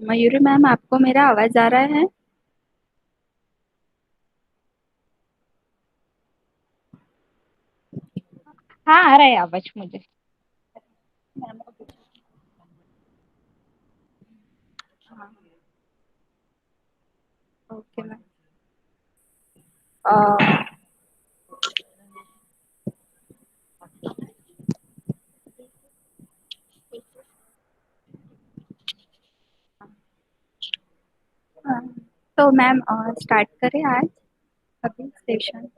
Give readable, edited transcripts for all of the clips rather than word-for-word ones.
Mayuri ma'am, आपको मेरा आवाज आ रहा है? हाँ, आ रहा है आवाज मुझे। मैम को पूछो। हाँ। Okay ma'am. हाँ, तो मैम स्टार्ट करें आज अभी session.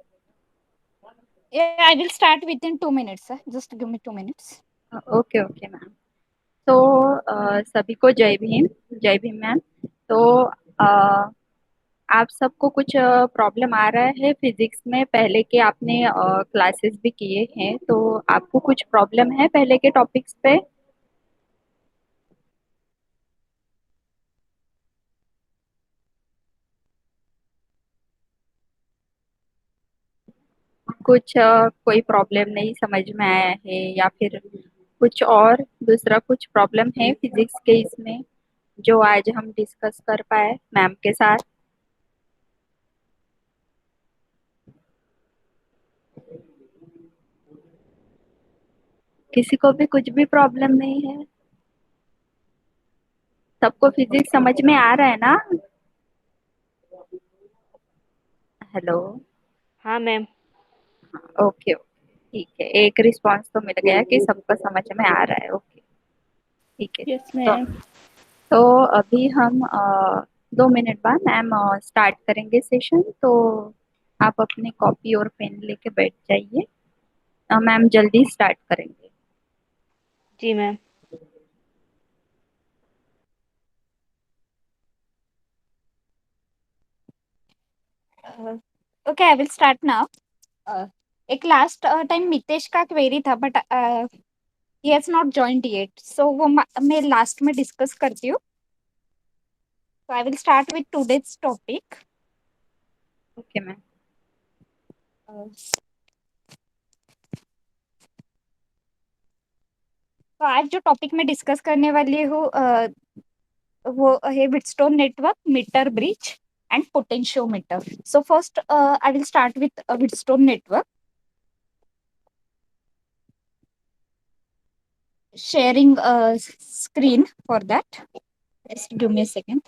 Yeah, I will start within 2 minutes, sir. Just give me 2 minutes. Okay okay ma'am. तो सभी को जय भीम। जय भीम मैम। तो अ, आप सबको कुछ प्रॉब्लम आ रहा है फिजिक्स में? पहले के आपने क्लासेस भी किए हैं, तो आपको कुछ प्रॉब्लम है पहले के टॉपिक्स पे? कुछ कोई प्रॉब्लम नहीं समझ में आया है, या फिर कुछ और दूसरा कुछ प्रॉब्लम है फिजिक्स के इसमें जो आज हम डिस्कस कर पाए मैम के साथ? किसी को भी कुछ भी प्रॉब्लम नहीं है? सबको फिजिक्स समझ में आ रहा है ना? हेलो। हाँ मैम। ओके ओके, ठीक है, एक रिस्पांस तो मिल गया कि सबको समझ में आ रहा है। ओके, ठीक है। यस तो मैम। तो अभी हम 2 मिनट बाद मैम स्टार्ट करेंगे सेशन, तो आप अपनी कॉपी और पेन लेके बैठ जाइए। मैम जल्दी स्टार्ट करेंगे। जी ma'am. Okay, I will start now. एक लास्ट टाइम मितेश का क्वेरी था, but he has not joined yet, so वो मैं लास्ट में डिस्कस करती हूँ। तो I will start with today's topic. Okay ma'am. तो आज जो टॉपिक मैं डिस्कस करने वाली हूँ वो है Wheatstone network, meter bridge and potentiometer. So first I will start with Wheatstone network. Sharing a screen for that. Just give me a second.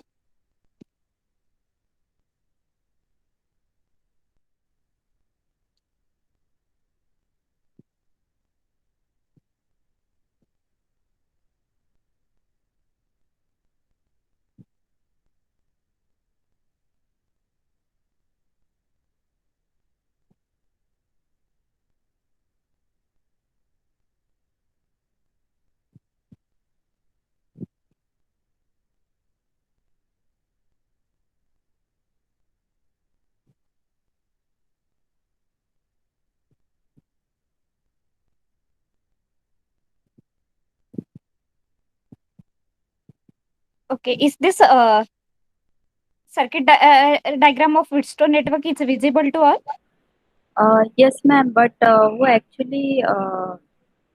Okay, is this circuit diagram of Wheatstone network is visible to all? Yes ma'am, but वो actually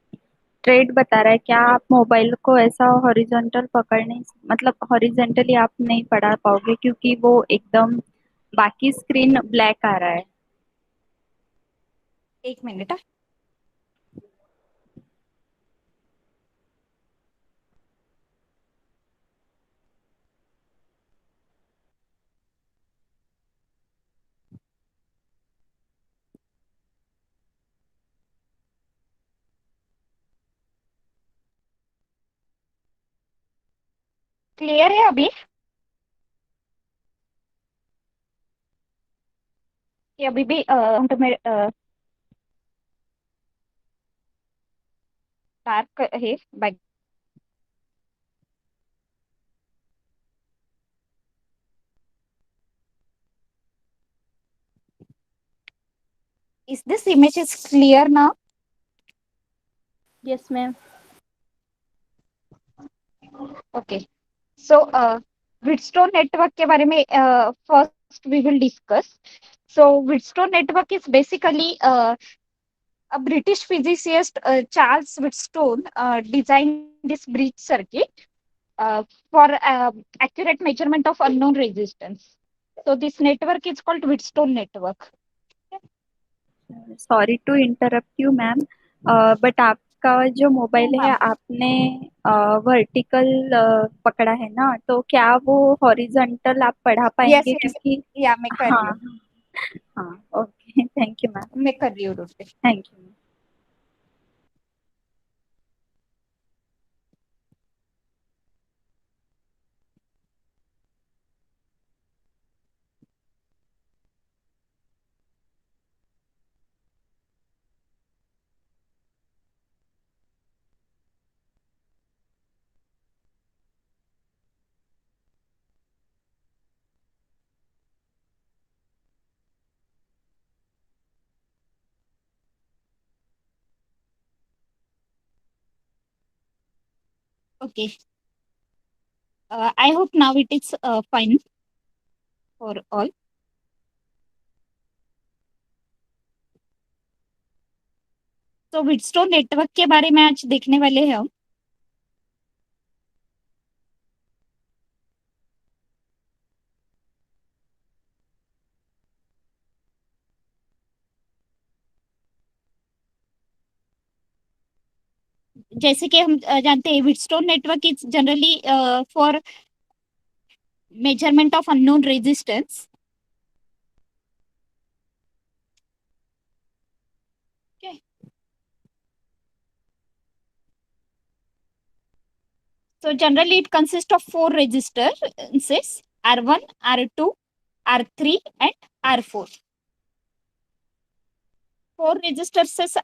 straight बता रहा है। क्या आप mobile को ऐसा horizontal पकड़ नहीं, मतलब हॉरिजॉन्टली आप नहीं पढ़ा पाओगे, क्योंकि वो एकदम बाकी स्क्रीन ब्लैक आ रहा है। एक मिनट। क्लियर है अभी? ये अभी भी तो मेरे डार्क है back? Is this image is clear now? Yes ma'am. Okay. So Wheatstone network के बारे में first we will discuss. So Wheatstone network is basically a British physicist, Charles Wheatstone, designed this bridge circuit. for accurate measurement of unknown resistance. So this network is called Wheatstone network. Sorry to interrupt you ma'am, but आपका जो No, mobile है ma'am. आपने vertical पकड़ा है ना, तो क्या वो हॉरिजॉन्टल आप पढ़ा Yes, पाएंगे? yes. क्योंकि या मैं कर रही हाँ हूँ. हाँ, ओके, थैंक यू मैम। मैं कर रही हूँ रोटे. Thank you. Okay. I hope now it is fine for all. तो Wheatstone नेटवर्क के बारे में आज देखने वाले हैं हम. जैसे कि हम जानते हैं Wheatstone network is generally for measurement of unknown resistance. Okay. So generally it consists of four resistances R1, R2, R3 and R4. Four resistances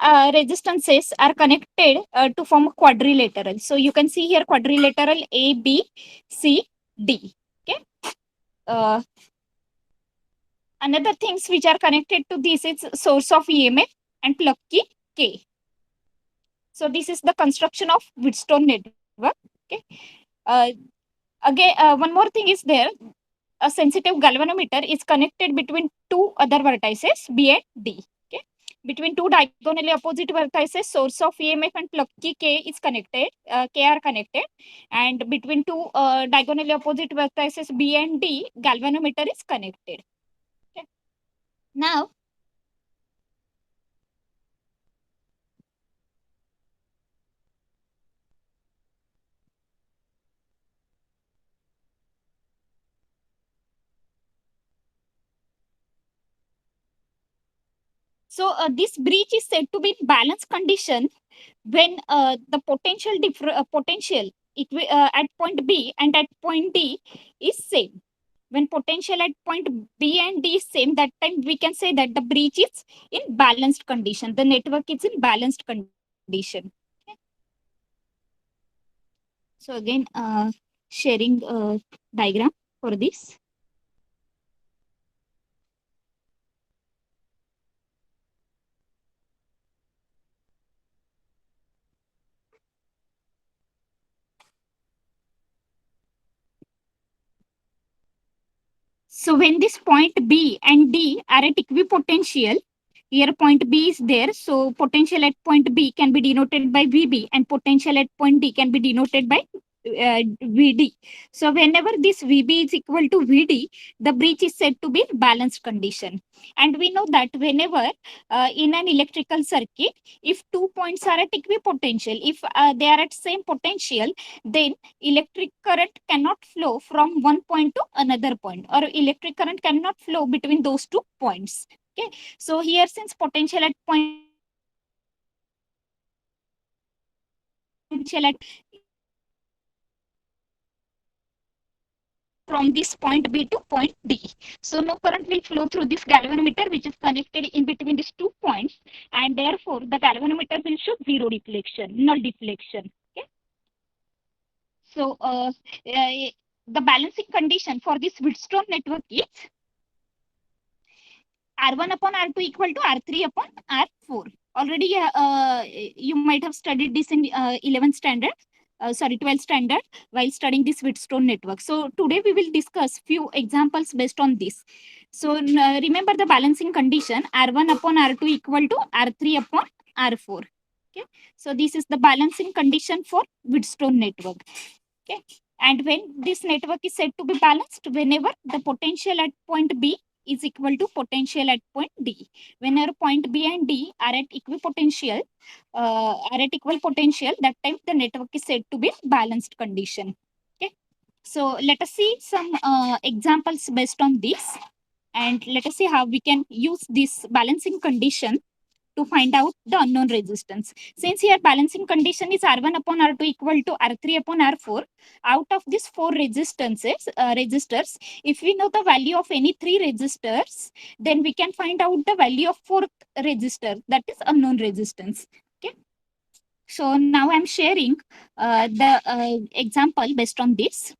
are connected to form a quadrilateral. So you can see here quadrilateral A, B, C, D. Okay. Uh, Another things which are connected to this is source of EMF and plug key K. So this is the construction of Wheatstone network. Okay. Uh, Again, one more thing is there. A sensitive galvanometer is connected between two other vertices B and D. Okay. Between two diagonally opposite vertices, source of EMF and plug key K is connected. K are connected, and between two diagonally opposite vertices B and D, galvanometer is connected. Okay. Now, so this breach is said to be in balanced condition when the potential at point B and at point D is same. When potential at point B and D is same, that time we can say that the breach is in balanced condition. The network is in balanced condition. Okay. So again, sharing diagram for this. So when this point B and D are at equipotential, here point B is there, so potential at point B can be denoted by VB and potential at point D can be denoted by VD. So whenever this VB is equal to VD, the breach is said to be in balanced condition. And we know that whenever in an electrical circuit, if two points are at equipotential, if they are at same potential, then electric current cannot flow from one point to another point, or electric current cannot flow between those two points. Okay. So here, since potential at from this point B to point D. So no current will flow through this galvanometer which is connected in between these 2 points, and therefore the galvanometer will show zero deflection, null deflection. Okay. So the balancing condition for this Wheatstone network is R1 upon R2 equal to R3 upon R4. Already you might have studied this in 11th standard, 12th standard, while studying this Wheatstone network. So today we will discuss few examples based on this. So remember the balancing condition R1 upon R2 equal to R3 upon R4. Okay. So this is the balancing condition for Wheatstone network. Okay. And when this network is said to be balanced, whenever the potential at point B is equal to potential at point D. Whenever point B and D are at equal potential, that time the network is said to be balanced condition. Okay. So let us see some examples based on this, and let us see how we can use this balancing condition to find out the unknown resistance. Since here balancing condition is R1 upon R2 equal to R3 upon R4, out of these four resistors, if we know the value of any three resistors, then we can find out the value of fourth resistor, that is unknown resistance. Okay. So now I'm sharing the example based on this.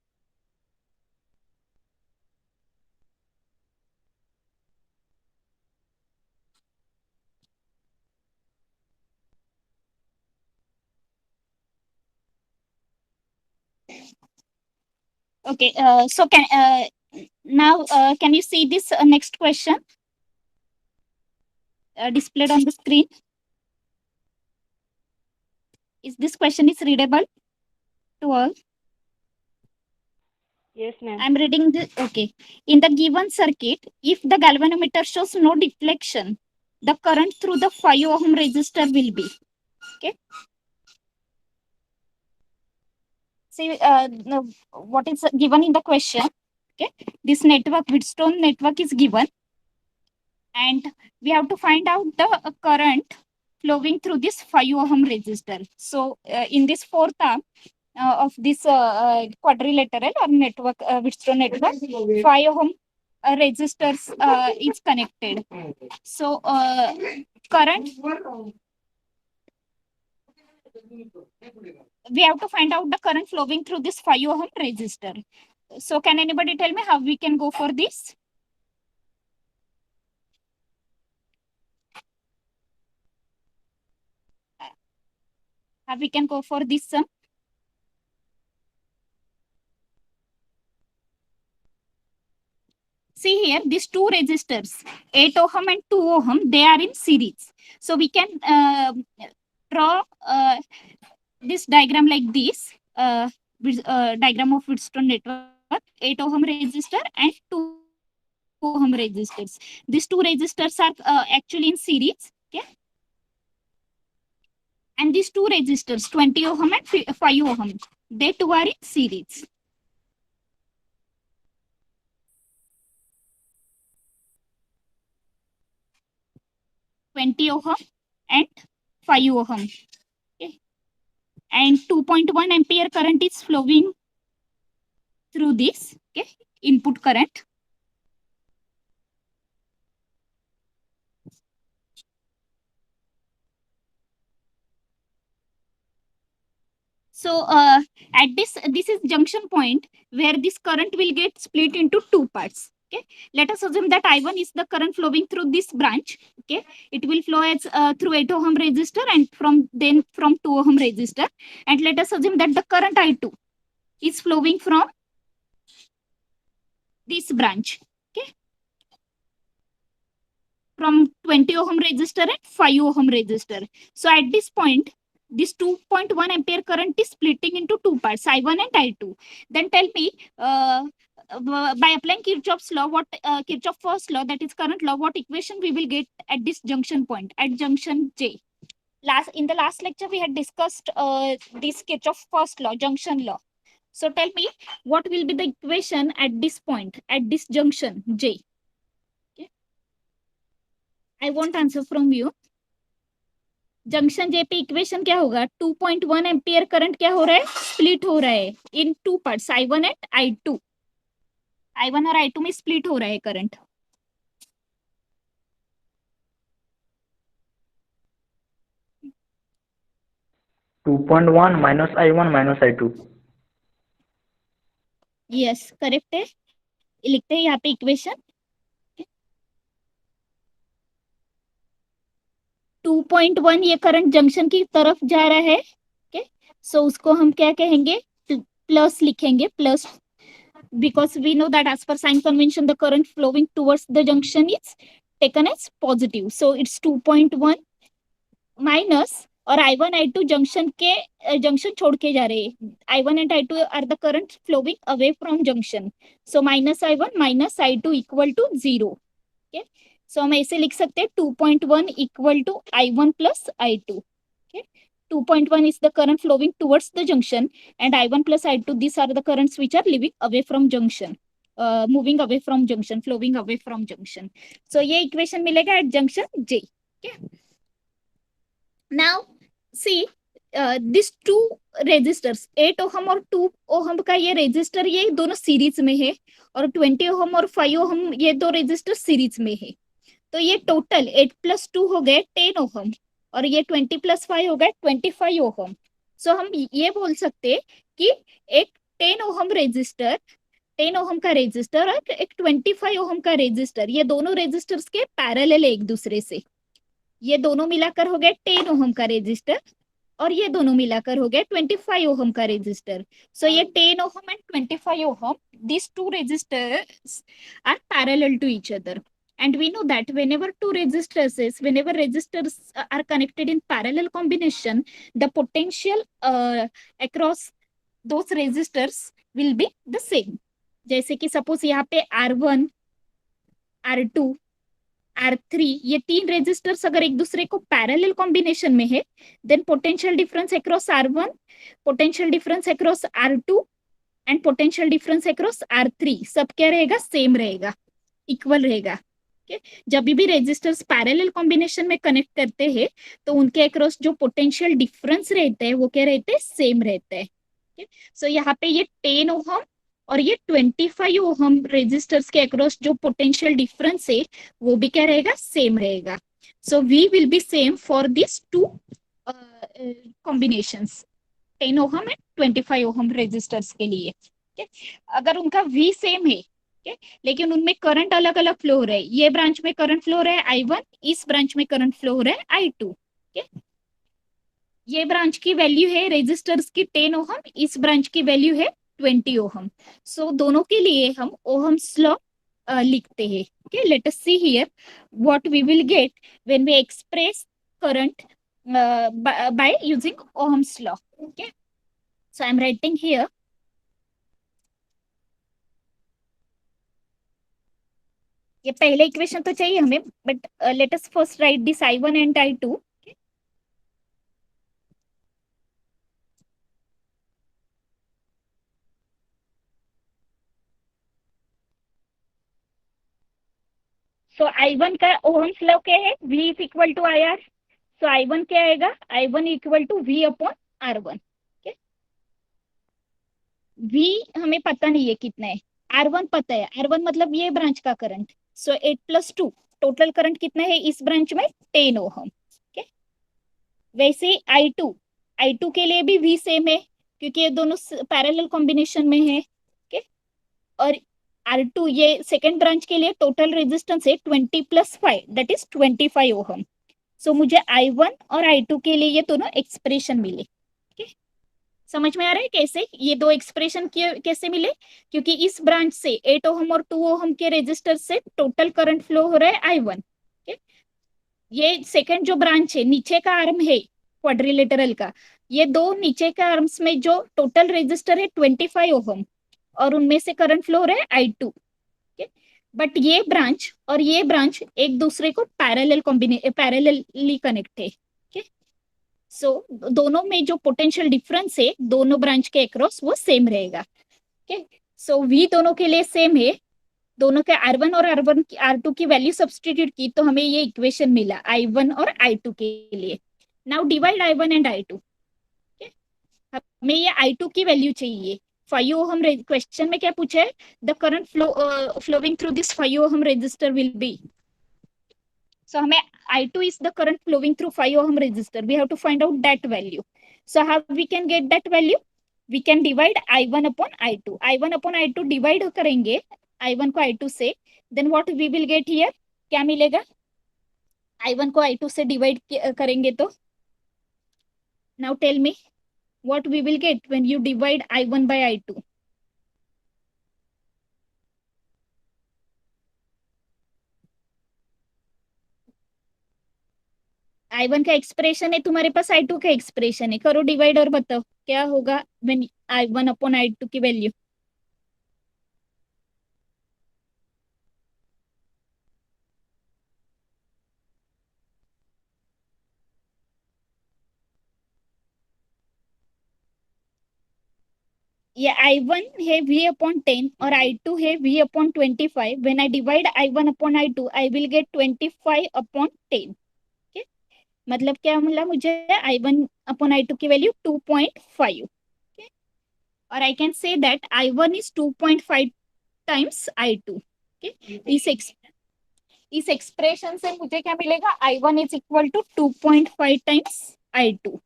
Okay, so can you see this next question displayed on the screen? Is this question is readable to all? Yes, ma'am. I'm reading this. Okay. In the given circuit, if the galvanometer shows no deflection, the current through the 5 ohm resistor will be. Okay. See, what is given in the question? Okay. This network, Wheatstone network is given, and we have to find out the current flowing through this 5 ohm resistor. So, in this fourth arm, of this quadrilateral or network, Wheatstone network, 5 ohm resistors is connected. So current, we have to find out the current flowing through this 5 ohm resistor. So can anybody tell me how we can go for this? How we can go for this sum? See here, these two resistors, 8 ohm and 2 ohm, they are in series. So we can draw this diagram like this, diagram of Wheatstone network, 8 ohm resistor and 2 ohm resistors. These two resistors are actually in series. Okay. And these two resistors, 20 ohm and 5 ohm, they two are in series. (20 ohm and 5 ohm). Okay. And 2.1 ampere current is flowing through this. Okay. Input current. So at this is junction point where this current will get split into two parts. Okay, let us assume that I1 is the current flowing through this branch. Okay, it will flow as through 8 ohm resistor and from 2 ohm resistor. And let us assume that the current I2 is flowing from this branch. Okay, from 20 ohm resistor and 5 ohm resistor. So at this point, this 2.1 ampere current is splitting into two parts, I1 and I2. Then tell me, by applying Kirchhoff's law, Kirchhoff's first law, that is current law, what equation we will get at this junction point, at junction J? In the last lecture, we had discussed this Kirchhoff's first law, junction law. So tell me, what will be the equation at this point, at this junction J? Okay. I want answer from you. Junction J पे equation क्या होगा? 2.1 ampere current क्या हो रहा है? Split हो रहा है इन two parts, I1 and I2. I1 और I2 में स्प्लिट हो रहा है current. (2.1 minus I1 minus I2). Yes, correct है. लिखते हैं यहाँ पे इक्वेशन. 2.1 ये करंट जंक्शन की तरफ जा रहा है. ओके, सो उसको हम क्या कहेंगे? प्लस लिखेंगे, plus, because we know that as per sign convention the current flowing towards the junction is taken as positive. So it's 2.1 minus और I1 I2 जंक्शन छोड़ के जा रहे हैं. I1 and I2 are the current flowing away from junction. So -I1 -I2 equal to 0. Okay, so हम ऐसे लिख सकते हैं 2.1 equal to I1 plus I2. Okay, 2.1 is the current flowing towards the junction, and I1 plus I2, these are the currents which are living away from junction, moving away from junction, flowing away from junction. So ये equation मिलेगा at junction J. Okay. Now see, these two resistors 8 ohm और 2 ohm का ये resistor, ये दोनों series में है, और 20 ओहम और 5 ओहम ये दो रेजिस्टर सीरीज में है. तो ये टोटल 8 प्लस 2 हो गए 10 ओहम, और ये 20 प्लस 5 हो गए 25 ओहम. सो हम ये बोल सकते हैं कि एक 10 ओहम रेजिस्टर, 10 ओहम का रेजिस्टर और एक 25 ओहम का रेजिस्टर, ये दोनों रेजिस्टर्स के पैरेलल है एक दूसरे से. ये दोनों मिलाकर हो गए 10 ओहम का रेजिस्टर, और ये दोनों मिलाकर हो गए 25 ओहम का रेजिस्टर. सो ये 10 ohm and 25 ohm, these two resistors are parallel to each other. And we know that whenever resistors are connected in parallel combination, the potential across those resistors will be the same. जैसे कि suppose यहाँ पे R1, R2, R3, ये तीन resistors अगर एक दूसरे को पैरेलल कॉम्बिनेशन में है, then potential difference across R1, potential difference across R2 and potential difference across R3 सब क्या रहेगा, सेम रहेगा, इक्वल रहेगा. जब भी रेजिस्टर्स पैरेलल कॉम्बिनेशन में कनेक्ट करते हैं तो उनके अक्रॉस जो पोटेंशियल डिफरेंस रहते हैं वो क्या रहते हैं, सेम रहते हैं. सो यहाँ पे ये 10 ओहम और ये 25 ओहम रेजिस्टर्स के अक्रॉस जो पोटेंशियल डिफरेंस है वो भी क्या रहेगा, सेम रहेगा. So we will be same for this two combinations, 10 ohm and 25 ohm resistors के लिए. अगर उनका V सेम है, लेकिन उनमें करंट अलग अलग फ्लो हो रहा है, ये ब्रांच में करंट फ्लो हो रहा है I1, इस ब्रांच में करंट फ्लो हो रहा है I2. ये ब्रांच की वैल्यू है रेजिस्टर्स की 10 ओहम, इस ब्रांच की वैल्यू है 20 ओहम. सो दोनों के लिए हम ओहम्स लॉ लिखते हैं. okay, let us see here what we will get when we express current by using Ohm's law. Okay, so I'm writing here ये पहले इक्वेशन तो चाहिए हमें, but let us first write this I1 and I2. So I1 का ohm's law क्या है, V is equal to IR. So I1 क्या आएगा, I1 equal to V upon R1. V हमें पता नहीं है कितना है, R1 पता है, R1 मतलब ये ब्रांच का करंट. सो 8 प्लस 2 टोटल करंट कितना है इस ब्रांच में, 10 ओहम. वैसे I2 के लिए भी V सेम है क्योंकि ये दोनों पैरेलल कॉम्बिनेशन में है. और R2 ये सेकेंड ब्रांच के लिए टोटल रेजिस्टेंस है 20 प्लस 5 दैट इज 25 ओहम. सो मुझे I1 और I2 के लिए ये दोनों एक्सप्रेशन मिले. समझ में आ रहा है कैसे ये दो एक्सप्रेशन कैसे मिले, क्योंकि इस ब्रांच से 8 ओहम और 2 ओहम के रेजिस्टर से टोटल करंट फ्लो हो रहा है I1. ये सेकंड जो ब्रांच है, नीचे का आर्म है क्वाड्रिलेटरल का, ये दो नीचे के आर्म्स में जो टोटल रेजिस्टर है 25 ओहम, और उनमें से करंट फ्लो हो रहा है I2. बट ये ब्रांच और ये ब्रांच एक दूसरे को पैरेलली कनेक्ट है. सो दोनों में जो पोटेंशियल डिफरेंस है दोनों ब्रांच के अक्रॉस वो सेम रहेगा. सो V दोनों के लिए सेम है, दोनों के R1 और R2 की वैल्यू सब्स्टिट्यूट की तो हमें ये इक्वेशन मिला I1 और I2 के लिए. Now divide I1 and I2. हमें ये I2 की वैल्यू चाहिए. 5 ओहम क्वेश्चन में क्या पूछा है, the current flowing through this 5 ohm resistor will be. So हमें I2 is the current flowing through 5 ohm resistor. We have to find out that value. So how we can get that value? We can divide I1 upon I2. I1 upon I2 divide करेंगे I1 को I2 से, then what we will get here? क्या मिलेगा? I1 को I2 से divide करेंगे तो now tell me what we will get when you divide I1 by I2. I1 का एक्सप्रेशन है, तुम्हारे पास I2 का एक्सप्रेशन है, करो डिवाइड और बताओ क्या होगा व्हेन I1 अपॉन I2 की वैल्यू। ये I1 है V अपॉन 10 और I2 है V upon 25। When I divide I1 upon I2 I will get 25 upon 10। मतलब क्या मिला मुझे, I1 अपॉन I2 की वैल्यू 2.5। और I can say that I1 is 2.5 times I2। इस एक्सप्रेशन से मुझे क्या मिलेगा, I1 is equal to 2.5 times I2।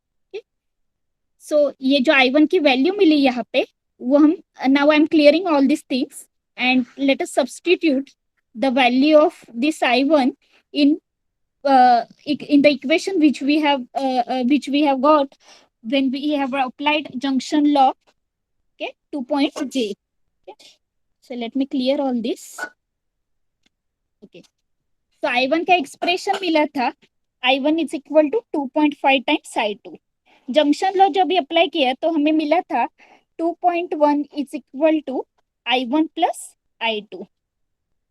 So ये जो I1 की वैल्यू मिली यहाँ पे, वो हम now I am clearing all this things and let us substitute the value of this I1 in in the equation which we have got when we have applied junction law, okay, 2 point J, okay. So let me clear all this, okay. So I1 का expression मिला था, I1 is equal to 2.5 times I2। Junction law जब भी apply किया तो हमें मिला था 2.1 is equal to I1 plus I2।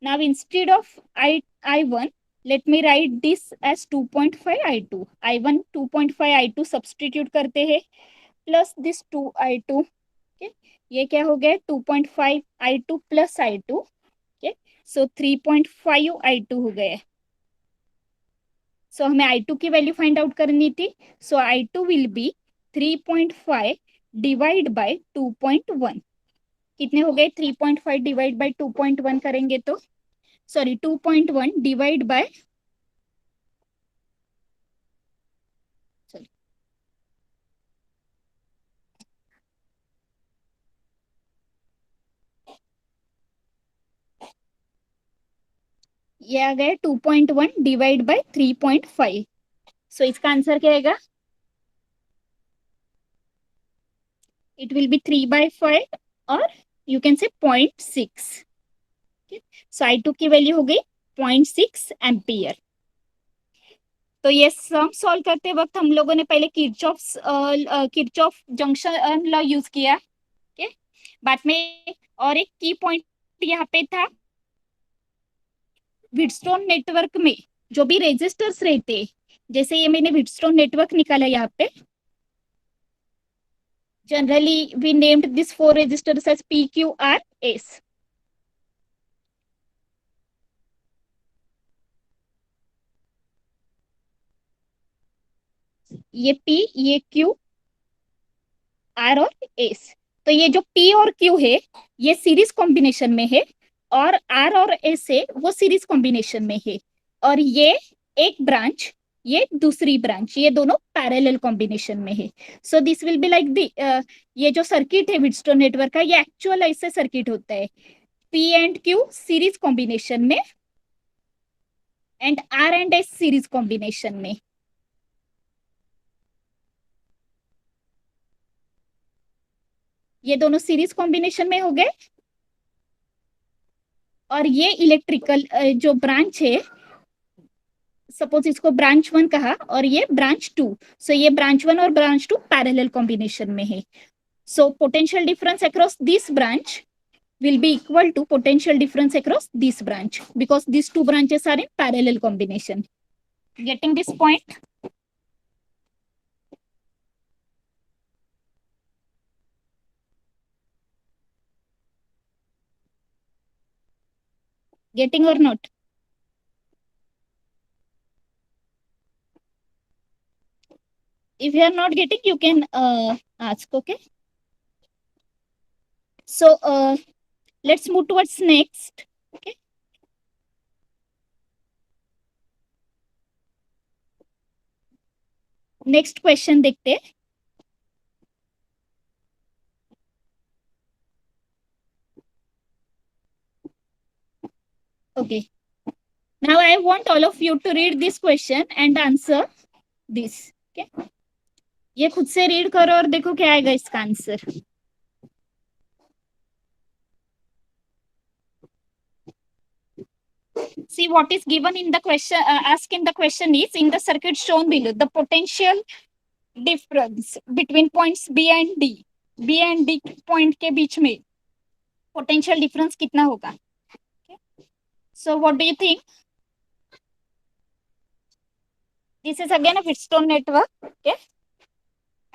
Now instead of I1, let me write this as 2.5 I2। I1 2.5 I2 substitute करते हैं plus this 2 I2, okay? ये क्या हो गया, 2.5 I2 plus I2, okay? So 3.5 I2 हो गया। So हमें I2 की वैल्यू फाइंड आउट करनी थी। So I2 will be 3.5 divide by 2.1। कितने हो गए, 3.5 डिवाइड बाय 2.1 करेंगे तो, सॉरी 2.1 डिवाइड बाय, ये आ गया 2.1 डिवाइड बाय 3.5। सो इसका आंसर क्या आएगा, इट विल बी 3/5 और you can say 0.6। So I2 की वैल्यू हो गई 0.6 एम्पियर। तो ये सम सॉल्व करते वक्त हम लोगों ने पहले किरचॉफ जंक्शन लॉ यूज किया, ओके। बाद में और एक की पॉइंट यहाँ पे था, व्हीटस्टोन नेटवर्क में जो भी रेजिस्टर्स रहते, जैसे ये मैंने व्हीटस्टोन नेटवर्क निकाला यहाँ पे, generally we named this 4 resistors as PQRS। ये P, ये Q, R और S। तो ये जो P और Q है ये सीरीज कॉम्बिनेशन में है, और R और S है वो सीरीज कॉम्बिनेशन में है, और ये एक ब्रांच, ये दूसरी ब्रांच, ये दोनों पैरेलल कॉम्बिनेशन में है। So this will be like the, ये जो सर्किट है व्हीटस्टोन नेटवर्क का, ये एक्चुअल ऐसे सर्किट होता है, P and Q series combination में and R and S series combination में। ये दोनों सीरीज कॉम्बिनेशन में हो गए, और ये इलेक्ट्रिकल जो ब्रांच है, सपोज इसको ब्रांच 1 कहा और ये ब्रांच 2, सो ये ब्रांच 1 और ब्रांच 2 पैरेलल कॉम्बिनेशन में है। So potential difference across this branch will be equal to potential difference across this branch because these two branches are in parallel combination. Getting this point? Getting or not? If you are not getting, you can ask, okay? So let's move towards next, okay? Next question देखते हैं। Okay. Now I want all of you to read this question and answer this, okay? ये खुद से read करो और देखो क्या आएगा इसका answer. See what is given in the question, asked in the question is, in the circuit shown below, the potential difference between points B and D, B and D point के बीच में potential difference कितना होगा? Okay. So what do you think? This is again a Wheatstone network, okay?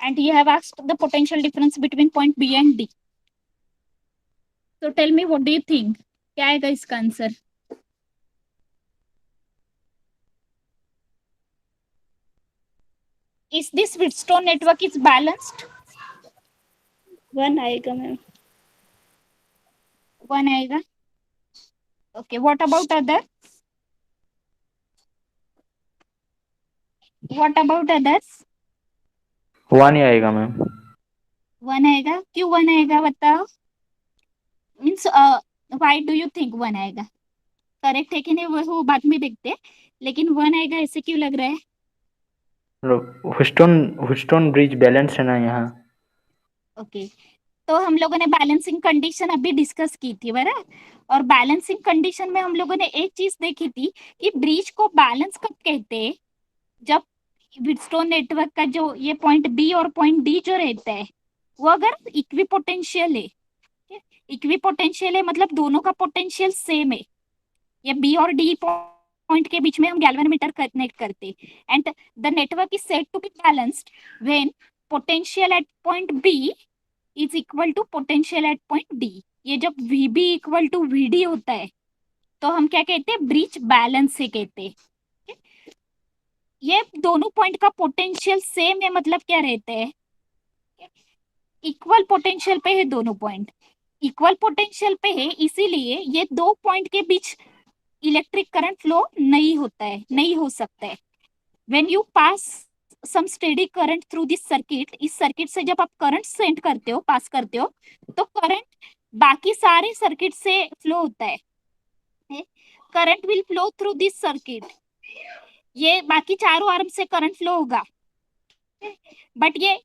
And you have asked the potential difference between point B and D. So tell me, what do you think? क्या आएगा इसका answer? Is this Wheatstone network is balanced? 1 आएगा ma'am. 1 आएगा. Okay, what about other? What about others? 1 ही आएगा ma'am. 1 आएगा. क्यों 1 आएगा बताओ? Means why do you think 1 आएगा? करेक्ट है कि नहीं वो बाद में देखते हैं, लेकिन 1 आएगा ऐसे क्यों लग रहा है? ह्यूस्टन ब्रिज बैलेंस है ना यहाँ. ओके, तो हम लोगों ने बैलेंसिंग कंडीशन अभी डिस्कस की थी बराबर. और बैलेंसिंग कंडीशन में हम लोगों ने एक चीज देखी थी कि ब्रिज को बैलेंस कब कहते हैं, जब व्हीटस्टोन नेटवर्क का जो ये पॉइंट बी और पॉइंट डी जो रहता है वो अगर इक्विपोटेंशियल है. इक्विपोटेंशियल है मतलब दोनों का पोटेंशियल सेम है. ये बी और डी पॉइंट के बीच में हम गैल्वेनोमीटर कनेक्ट करते, and the network is said to be balanced when potential at point B is equal to potential at point D. ये जब VB इक्वल टू VD होता है तो हम क्या कहते हैं? ब्रिज बैलेंस से कहते हैं. ये दोनों पॉइंट का पोटेंशियल सेम है मतलब क्या रहता है? इक्वल पोटेंशियल पे है दोनों पॉइंट. इक्वल पोटेंशियल पे है इसीलिए ये दो पॉइंट के बीच इलेक्ट्रिक करंट फ्लो नहीं होता है, नहीं हो सकता है. When you pass some steady current through this circuit, इस सर्किट से जब आप करंट सेंड करते हो, पास करते हो, तो करंट बाकी सारे सर्किट से फ्लो होता है. Current will flow through this circuit. ये बाकी चारों आर्म से करंट फ्लो होगा, बट ये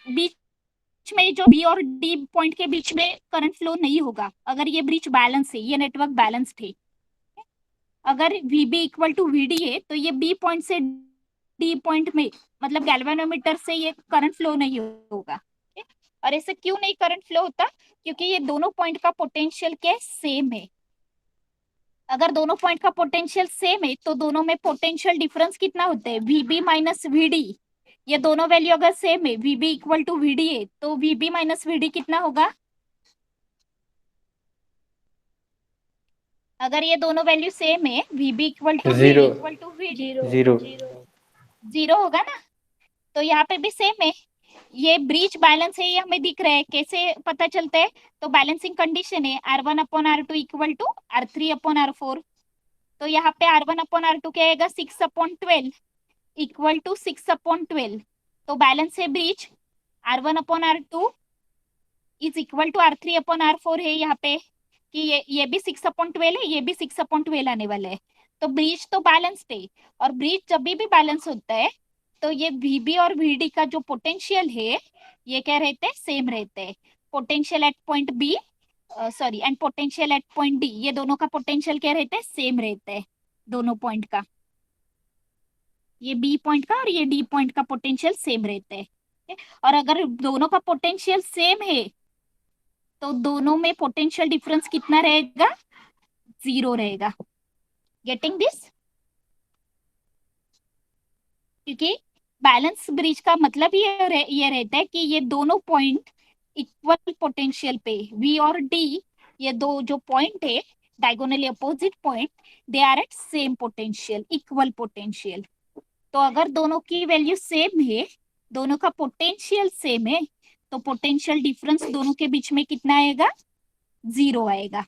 बीच में जो बी और डी पॉइंट के बीच में करंट फ्लो नहीं होगा अगर ये ब्रिज बैलेंस है, ये नेटवर्क बैलेंस्ड है. अगर VB इक्वल टू VD है तो ये B पॉइंट से D पॉइंट में मतलब गैल्वेनोमीटर से ये करंट फ्लो नहीं होगा. और ऐसे क्यों नहीं करंट फ्लो होता? क्योंकि ये दोनों पॉइंट का पोटेंशियल क्या सेम है. अगर दोनों पॉइंट का पोटेंशियल सेम है तो दोनों में पोटेंशियल डिफरेंस कितना होता है? VB minus VD. ये दोनों वैल्यू अगर सेम है, VB इक्वल टू VD है, तो VB माइनस VD कितना होगा? अगर ये दोनों वैल्यू सेम है, VB equal to Zero. Equal to VD, zero. Zero होगा ना. तो यहाँ पे भी सेम है. ये ब्रिज बैलेंस है, ये हमें दिख रहा है. कैसे पता चलता है? तो बैलेंसिंग कंडीशन है R1 upon R2 equal to R3 upon R4. तो यहाँ पे R1 अपॉन R2 क्या आएगा? 6 अपॉन 12 इक्वल टू 6 अपॉन 12. तो बैलेंस है bridge. R1 upon R2 is equal to R3 upon R4 है यहाँ पे कि ये भी 6 अपॉन 12 है, ये भी 6 अपॉन 12 आने वाला है. तो ब्रिज तो बैलेंस्ड है. और ब्रिज जब भी बैलेंस होता है तो ये VB और VD का जो पोटेंशियल है ये क्या रहते हैं? सेम रहते हैं. Potential at point B sorry and potential at point D, ये दोनों का पोटेंशियल क्या रहता है? सेम रहता है दोनों पॉइंट का. ये B पॉइंट का और ये D पॉइंट का पोटेंशियल सेम रहता है. और अगर दोनों का पोटेंशियल सेम है तो दोनों में पोटेंशियल डिफरेंस कितना रहेगा? 0 रहेगा. Getting this? क्योंकि बैलेंस ब्रिज का मतलब ये रहता है कि ये दोनों पॉइंट इक्वल पोटेंशियल पे, V और D, ये दो जो पॉइंट है diagonally opposite point, they are at same potential, equal potential. तो अगर दोनों की वैल्यू सेम है, दोनों का पोटेंशियल सेम है, तो पोटेंशियल डिफरेंस दोनों के बीच में कितना आएगा? 0 आएगा.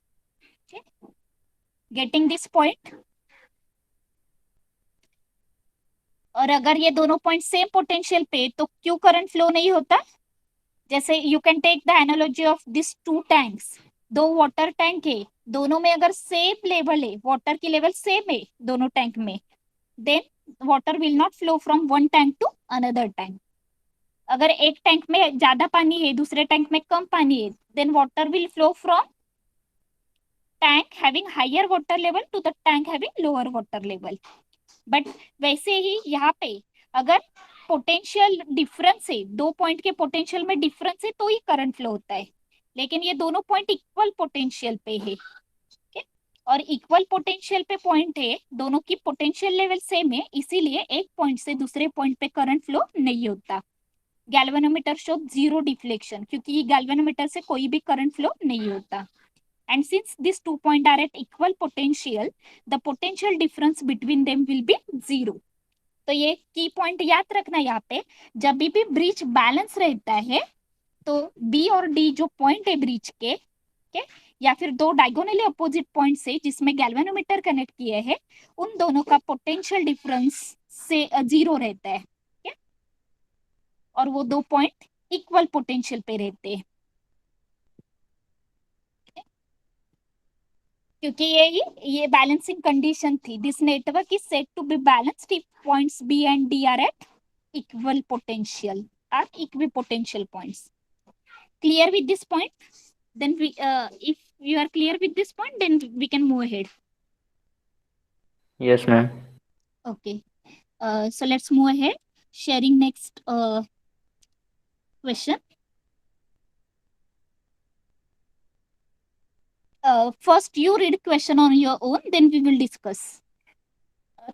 Getting this point? और अगर ये दोनों पॉइंट सेम पोटेंशियल पे तो क्यों करंट फ्लो नहीं होता? जैसे you can take the analogy of this two tanks. दो वाटर टैंक है, दोनों में अगर सेम लेवल है, वाटर की लेवल सेम है दोनों टैंक में, then water will not flow from one tank to another tank. अगर एक टैंक में ज्यादा पानी है, दूसरे टैंक में कम पानी है, then water will flow from tank having higher water level to the tank having lower water level. But वैसे ही यहाँ पे अगर पोटेंशियल डिफरेंस है, दो पॉइंट के पोटेंशियल में डिफरेंस है तो ही करंट फ्लो होता है, लेकिन ये दोनों पॉइंट इक्वल पोटेंशियल पे है, okay? और इक्वल पोटेंशियल पे पॉइंट है, दोनों की पोटेंशियल लेवल सेम है, इसीलिए एक पॉइंट से दूसरे पॉइंट पे करंट फ्लो नहीं होता. गैल्वेनोमीटर शो जीरो डिफ्लेक्शन, क्योंकि ये गैल्वेनोमीटर से कोई भी करंट फ्लो नहीं होता. And since these 2 points are at equal potential, the potential difference between them will be zero. तो ये की पॉइंट याद रखना, यहाँ पे जब भी ब्रिज बैलेंस रहता है तो बी और डी जो पॉइंट है ब्रिज के या फिर दो डायगोनली अपोजिट पॉइंट से जिसमें गैल्वेनोमीटर कनेक्ट किए हैं, उन दोनों का पोटेंशियल डिफरेंस से जीरो रहता है, और वो दो पॉइंट इक्वल पोटेंशियल पे रहते हैं, क्योंकि ये बैलेंसिंग कंडीशन थी. This network is said to be balanced if points B and D are at equal potential or equipotential points. Clear with this point? Then we if you are clear with this point, then we can move ahead. Yes, ma'am. Okay. So let's move ahead. Sharing next question. First you read question on your own, then we will discuss.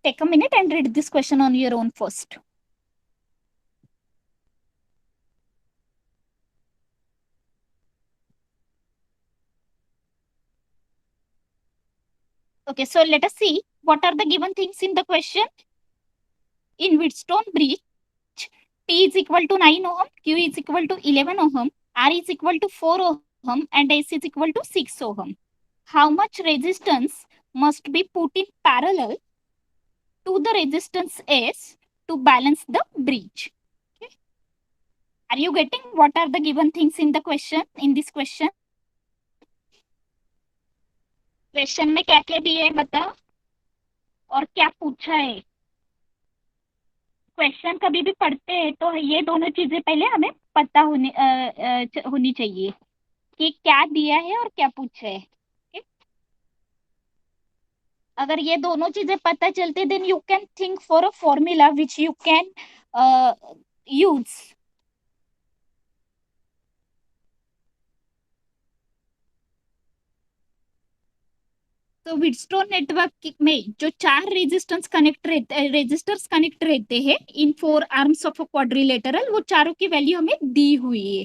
Take a minute and read this question on your own first. Okay, so let us see what are the given things in the question. In Wheatstone bridge, T is equal to 9 ohm, Q is equal to 11 ohm, R is equal to 4 ohm, and S is equal to 6 ohm. How much resistance must be put in parallel to the resistance S to balance the bridge? Okay. Are you getting what are the given things in the question, in this question? Question में क्या क्या दिया है बता, और क्या पूछा है. क्वेश्चन कभी भी पढ़ते हैं तो ये दोनों चीजें पहले हमें पता होनी चाहिए कि क्या दिया है और क्या पूछा है. अगर ये दोनों चीजें पता चलते, then you can think for a formula which you can use. तो व्हीटस्टोन नेटवर्क में जो चार रेजिस्टेंस कनेक्ट रहते रेजिस्टर्स कनेक्ट रहते हैं in 4 arms of a quadrilateral, वो चारों की वैल्यू हमें दी हुई है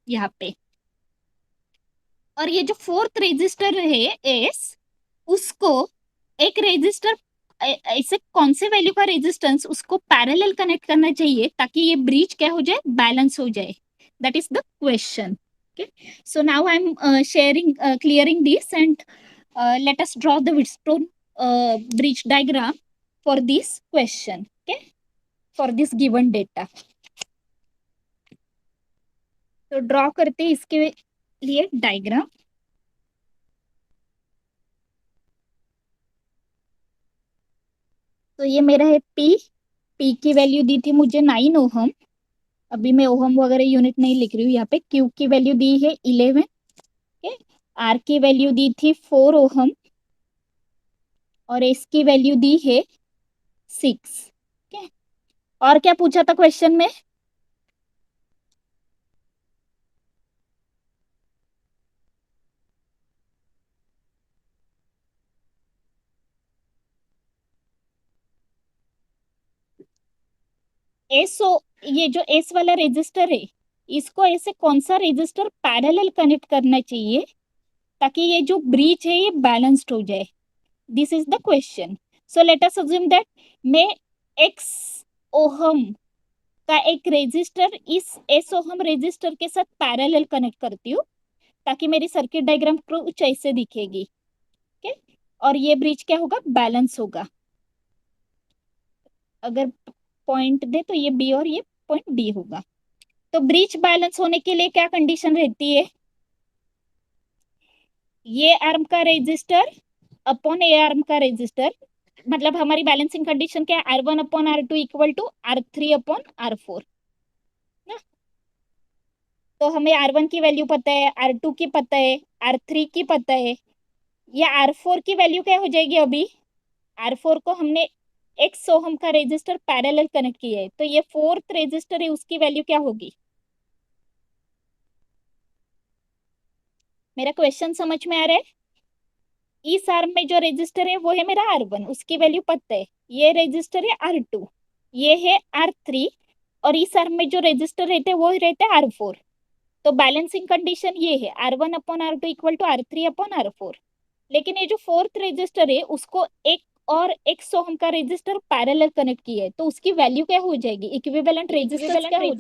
यहाँ पे. और ये जो फोर्थ रेजिस्टर है एस, उसको एक रेजिस्टर ऐसे कौन से वैल्यू का रेजिस्टेंस उसको पैरेलल कनेक्ट करना चाहिए ताकि ये ब्रिज क्या हो जाए, बैलेंस हो जाए. That is the question. Okay, so now I am sharing clearing this and let us draw the Wheatstone bridge diagram for this question, okay, for this given data. तो ड्रॉ करते हैं इसके लिए डायग्राम. तो ये मेरा है P की वैल्यू दी थी मुझे 9 ओहम. अभी मैं ओहम वगैरह यूनिट नहीं लिख रही हूँ यहाँ पे. Q की वैल्यू दी है 11, okay? R की वैल्यू दी थी 4 ओहम और S की वैल्यू दी है 6. okay? और क्या पूछा था क्वेश्चन में? ये जो एस वाला रेजिस्टर है, इसको ऐसे कौन सा रेजिस्टर पैरेलल कनेक्ट करना चाहिए ताकि ये जो ब्रिज है ये बैलेंस्ड हो जाए. This is the question. So let us assume that मैं x ओहम का एक रेजिस्टर इस s ओहम रेजिस्टर के साथ पैरेलल कनेक्ट करती हूँ ताकि मेरी सर्किट डायग्राम कुछ ऐसे दिखेगी. ओके, और ये ब्रिज क्या होगा, बैलेंस होगा. अगर पॉइंट दे तो ये बी और ये पॉइंट डी होगा. तो ब्रिज बैलेंस होने के लिए क्या कंडीशन रहती है? ये आर्म का रेजिस्टर अपॉन ए आर्म का रेजिस्टर, मतलब हमारी बैलेंसिंग कंडीशन क्या है, R1 upon R2 equal to R3 upon R4 ना. तो हमें R1 की वैल्यू पता है, R2 की पता है, R3 की पता है ये R4 की वैल्यू क्या हो जाएगी? अभी R4 को हमने x ओहम का रेजिस्टर पैरेलल कनेक्ट किया है, तो ये फोर्थ रेजिस्टर है, उसकी वैल्यू क्या होगी? मेरा क्वेश्चन समझ में आ रहा है? इस आर्म में जो रेजिस्टर है वो है मेरा R1, उसकी वैल्यू पता है। ये रेजिस्टर है R2, ये है R3, और इस आर्म में जो रेजिस्टर रहते हैं वो रहते हैं R4। तो बैलेंसिंग कंडीशन ये है R1 upon R2 equal to R3 upon R4। लेकिन ये जो फोर्थ रेजिस्टर है उसको एक और एक ओहम का रेजिस्टर पैरेलल कनेक्ट किया है, तो उसकी वैल्यू क्या हो जाएगी? इक्विवेलेंट रेजिस्टेंस क्या हो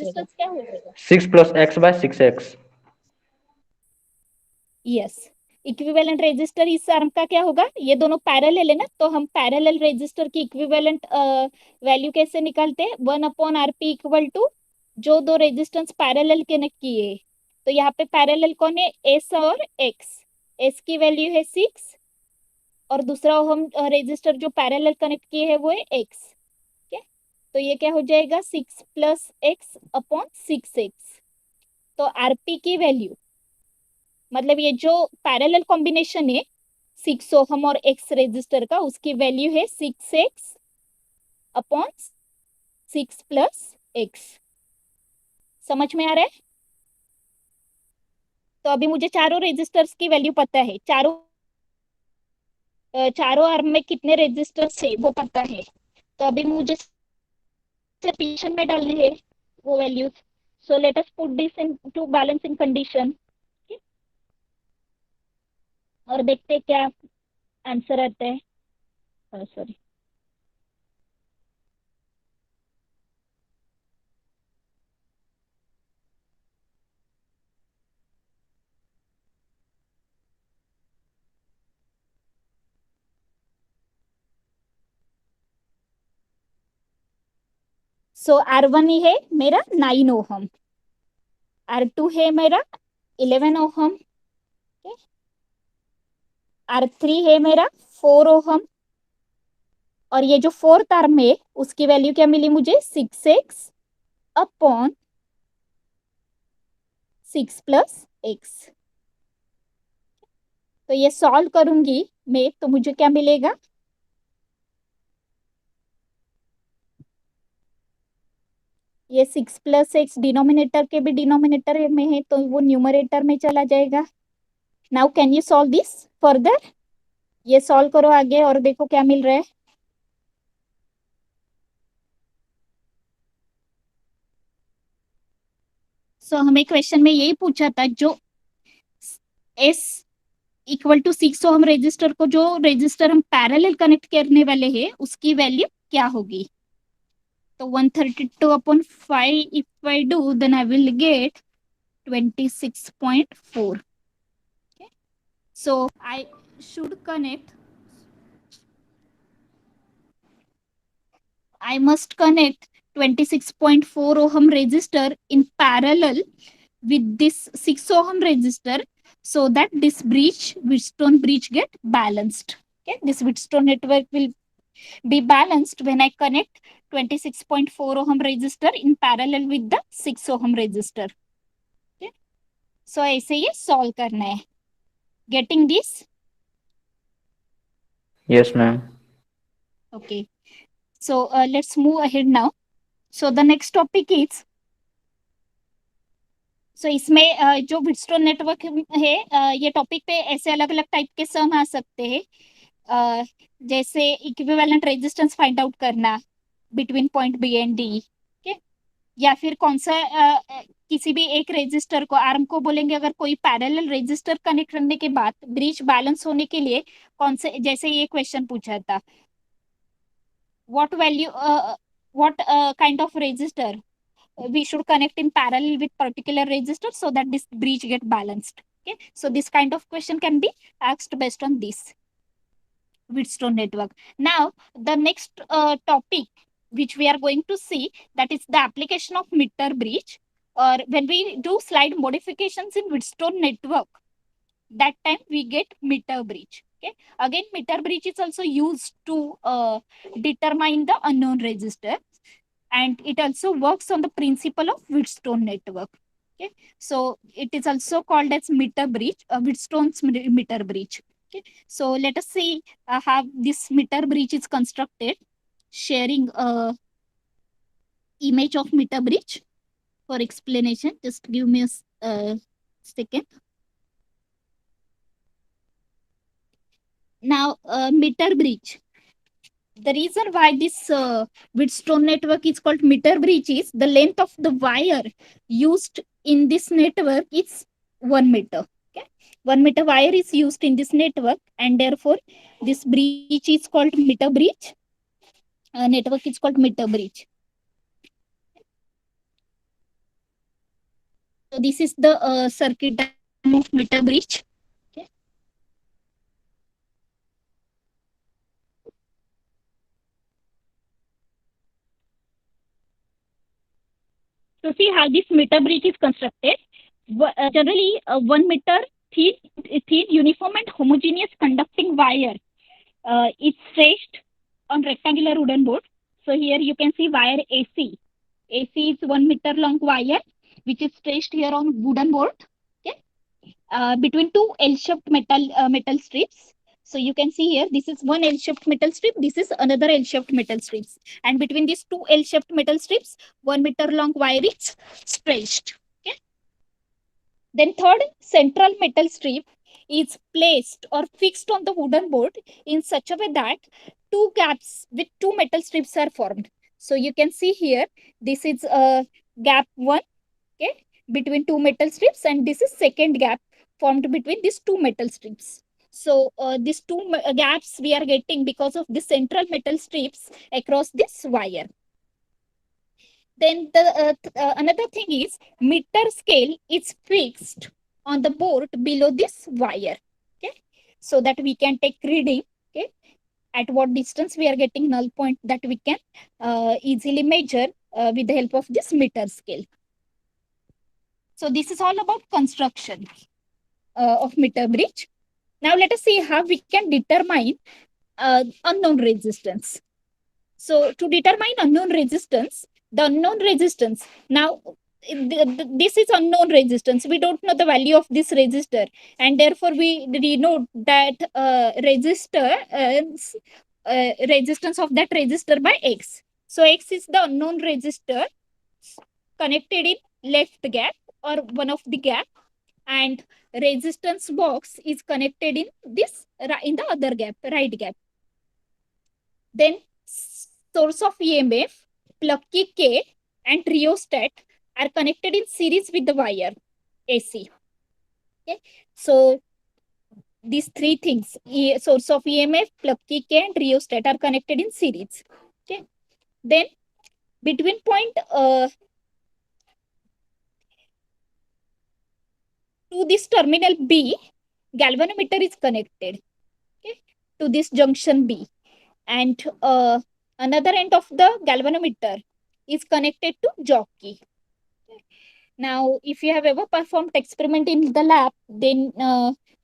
जाएगा? 6 + x/6x। यस, इक्विवेलेंट रेजिस्टर इस आर्म का क्या होगा? ये दोनों पैरेलल है ना, तो हम पैरेलल रेजिस्टर की इक्विवेलेंट वैल्यू कैसे निकालते हैं? 1/RP इक्वल टू जो दो रेजिस्टेंस पैरेलल कनेक्ट किए, तो यहाँ पे पैरेलल कौन है? एस और एक्स। एस की वैल्यू है 6, और दूसरा हम रेजिस्टर जो पैरेलल कनेक्ट किए है वो है एक्स। ठीक है, तो ये क्या हो जाएगा? 6 + x अपॉन 6x। तो आरपी की वैल्यू, मतलब ये जो पैरेलल कॉम्बिनेशन है 6 ओहम और एक्स रेजिस्टर का, उसकी वैल्यू है 6x अपॉन 6 + x। समझ में आ रहा है? तो अभी मुझे चारों रेजिस्टर्स की वैल्यू पता है, चारों आर्म में कितने रेजिस्टर्स है वो पता है। तो अभी मुझे इक्वेशन में डालने हैं वो values. So let us put this into balancing condition, और देखते हैं क्या आंसर आता है। सॉरी, सो R1 ही है मेरा 9 ओहम, R2 है मेरा 11 ओहम, R3 है मेरा 4 ओहम, और ये जो फोर्थ आर्म है उसकी वैल्यू क्या मिली मुझे? 6x upon 6 + x। तो ये सॉल्व करूंगी मैं, तो मुझे क्या मिलेगा? ये 6 + x डिनोमिनेटर के भी डिनोमिनेटर में है, तो वो न्यूमरेटर में चला जाएगा। Now can you solve this further? ये सॉल्व करो आगे और देखो क्या मिल रहा है। हमें क्वेश्चन में यही पूछा था, जो s equal to 6 ohm resistor को जो रेजिस्टर हम पैरेलल कनेक्ट करने वाले हैं उसकी वैल्यू क्या होगी? तो 132/5 if I do, then I will get 26.4. Okay, so I should connect, I must connect 26.4 ohm resistor in parallel with this 6 ohm resistor, so that this Wheatstone bridge get balanced. Okay, this Wheatstone network will be balanced when I connect 26.4 ohm resistor in parallel with the 6 ohm resistor. Okay, so ऐसे ये solve करना है. Getting this? Yes, ma'am. Okay, so let's move ahead now. So the next topic is, इसमें जो Wheatstone network है, ये topic पे ऐसे अलग अलग टाइप के सम आ सकते हैं, जैसे इक्विवेलेंट रेजिस्टेंस फाइंड आउट करना between point B and D, या फिर कौन सा किसी भी एक रेजिस्टर को, आर्म को बोलेंगे अगर कोई पैरेलल रेजिस्टर कनेक्ट करने के बाद ब्रिज बैलेंस होने के लिए कौन से, जैसे ये क्वेश्चन पूछा था, what value, what kind of resistor we should connect in parallel with particular resistor so that this bridge get balanced. Okay, so this kind of question can be asked based on this Wheatstone network. Now the next topic which we are going to see, that is the application of meter bridge, or when we do slide modifications in Wheatstone network, that time we get meter bridge. Okay, again meter bridge is also used to determine the unknown resistor, and it also works on the principle of Wheatstone network. Okay, so it is also called as meter bridge, Wheatstone's meter bridge. Okay, so let us see how this meter bridge is constructed. Sharing a image of meter bridge for explanation. Just give me a second. Now, meter bridge. The reason why this Wheatstone network is called meter bridge is the length of the wire used in this network is 1 meter. Okay, 1 meter wire is used in this network, and therefore this bridge is called meter bridge. Network is called meter bridge. So this is the circuit diagram of meter bridge. Okay. So see how this meter bridge is constructed. Generally, 1 meter thin, thin, uniform and homogeneous conducting wire is stretched on rectangular wooden board. So here you can see wire AC. AC is 1 meter long wire which is stretched here on wooden board. Okay, between two L-shaped metal strips. So you can see here, this is one L-shaped metal strip, this is another L-shaped metal strips. And between these two L-shaped metal strips, 1 meter long wire is stretched. Okay. Then third central metal strip is placed or fixed on the wooden board in such a way that two gaps with two metal strips are formed. So you can see here, this is gap 1, okay, between two metal strips, and this is second gap formed between these two metal strips. So these two gaps we are getting because of the central metal strips across this wire. Then the another thing is meter scale is fixed on the board below this wire. Okay, so that we can take reading. Okay, at what distance we are getting null point, that we can easily measure with the help of this meter scale. So this is all about construction of meter bridge. Now let us see how we can determine unknown resistance. So to determine unknown resistance, the unknown resistance, now this is unknown resistance. We don't know the value of this resistor, and therefore we denote that resistance of that resistor by X. So X is the unknown resistor connected in left gap or one of the gap, and resistance box is connected in this in the other gap, right gap. Then source of EMF, plug key K, and rheostat are connected in series with the wire AC. Okay, so these three things, source of EMF, plug key K, and rheostat are connected in series. Okay, then between point to this terminal B, galvanometer is connected, okay, to this junction B, and another end of the galvanometer is connected to jockey. Now, if you have ever performed experiment in the lab, then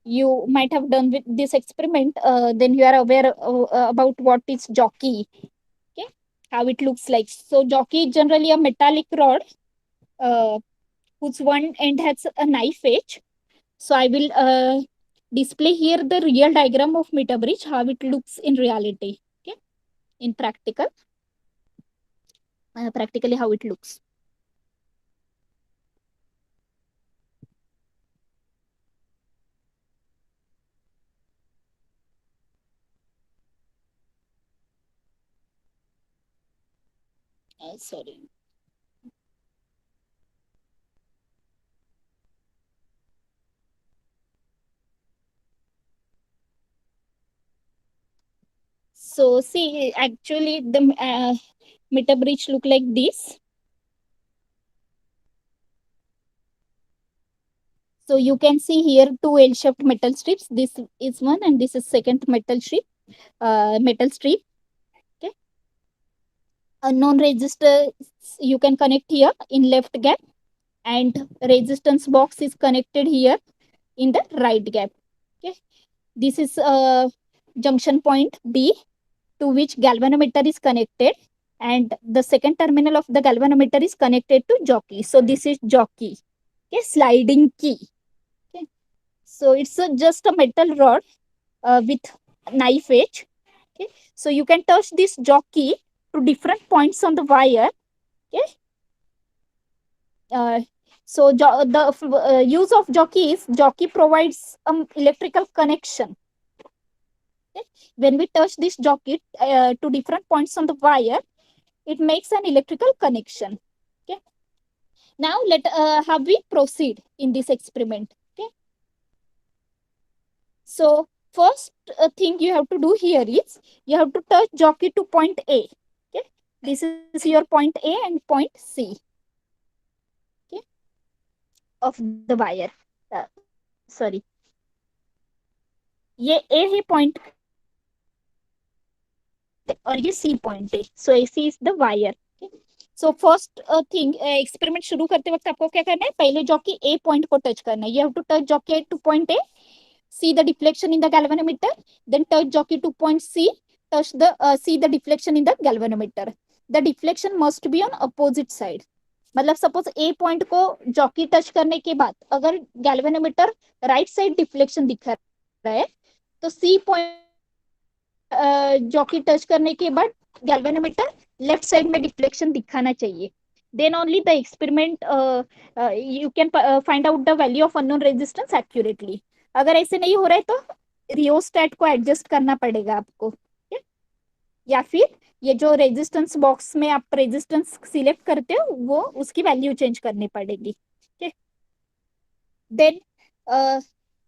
you might have done with this experiment. Then you are aware about what is jockey. Okay, how it looks like. So jockey is generally a metallic rod whose one end has a knife edge. So I will display here the real diagram of meter bridge, how it looks in reality. Okay, in practically how it looks. Sorry. So see, actually the meter bridge look like this. So you can see here two L-shaped metal strips. This is one and this is second metal strip. Okay. Unknown resistor you can connect here in left gap, and resistance box is connected here in the right gap. Okay. This is junction point B to which galvanometer is connected, and the second terminal of the galvanometer is connected to jockey. So this is jockey. Okay, sliding key. Okay. So it's just a metal rod with knife edge. Okay, so you can touch this jockey to different points on the wire. Okay, so the use of jockey is jockey provides electrical connection. Okay? When we touch this jockey to different points on the wire, it makes an electrical connection. Okay, now let how we proceed in this experiment. Okay, so first thing you have to do here is you have to touch jockey to point A. Okay, this is your point A and point C, okay, of the wire. Sorry, ये A है point और ये C point है. So AC is the wire. So first thing experiment शुरू करते वक्त आपको क्या करना है, पहले जॉकी ए पॉइंट को टच करना है. You have to touch jockey to point A, see the deflection in the galvanometer, then touch jockey to point C, touch the see the deflection in the galvanometer. The deflection must be on opposite side. मतलब suppose ए point को jockey touch करने के बाद अगर galvanometer right side deflection दिखा रहा है तो सी पॉइंट जॉकी टच करने के बाद गैल्वेनोमीटर लेफ्ट साइड में डिफ्लेक्शन दिखाना चाहिए. Then only the experiment you can find out the value of unknown resistance accurately. अगर ऐसे नहीं हो रहा है तो रियोस्टेट को एडजस्ट करना पड़ेगा आपको. या फिर ये जो रेजिस्टेंस बॉक्स में आप रेजिस्टेंस सिलेक्ट करते हो वो उसकी वैल्यू चेंज करनी पड़ेगी. देन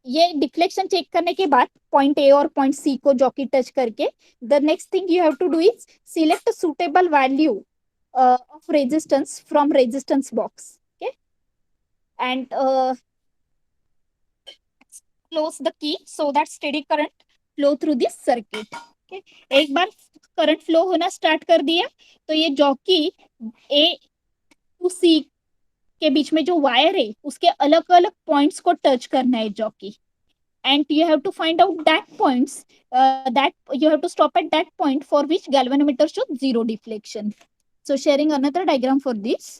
ये डिफ्लेक्शन चेक करने के बाद पॉइंट ए और पॉइंट सी को जॉकी टच करके the next thing you have to do is select suitable value of resistance from resistance box. Okay, and close the key so that steady current flow through this circuit. Okay, एक बार current flow होना start कर दिया तो ये jockey A to सी के बीच में जो वायर है उसके अलग अलग पॉइंट्स को टच करना है jockey. And you have to find out that points that you have to stop at that point for which galvanometer shows zero deflection. So sharing another diagram for this.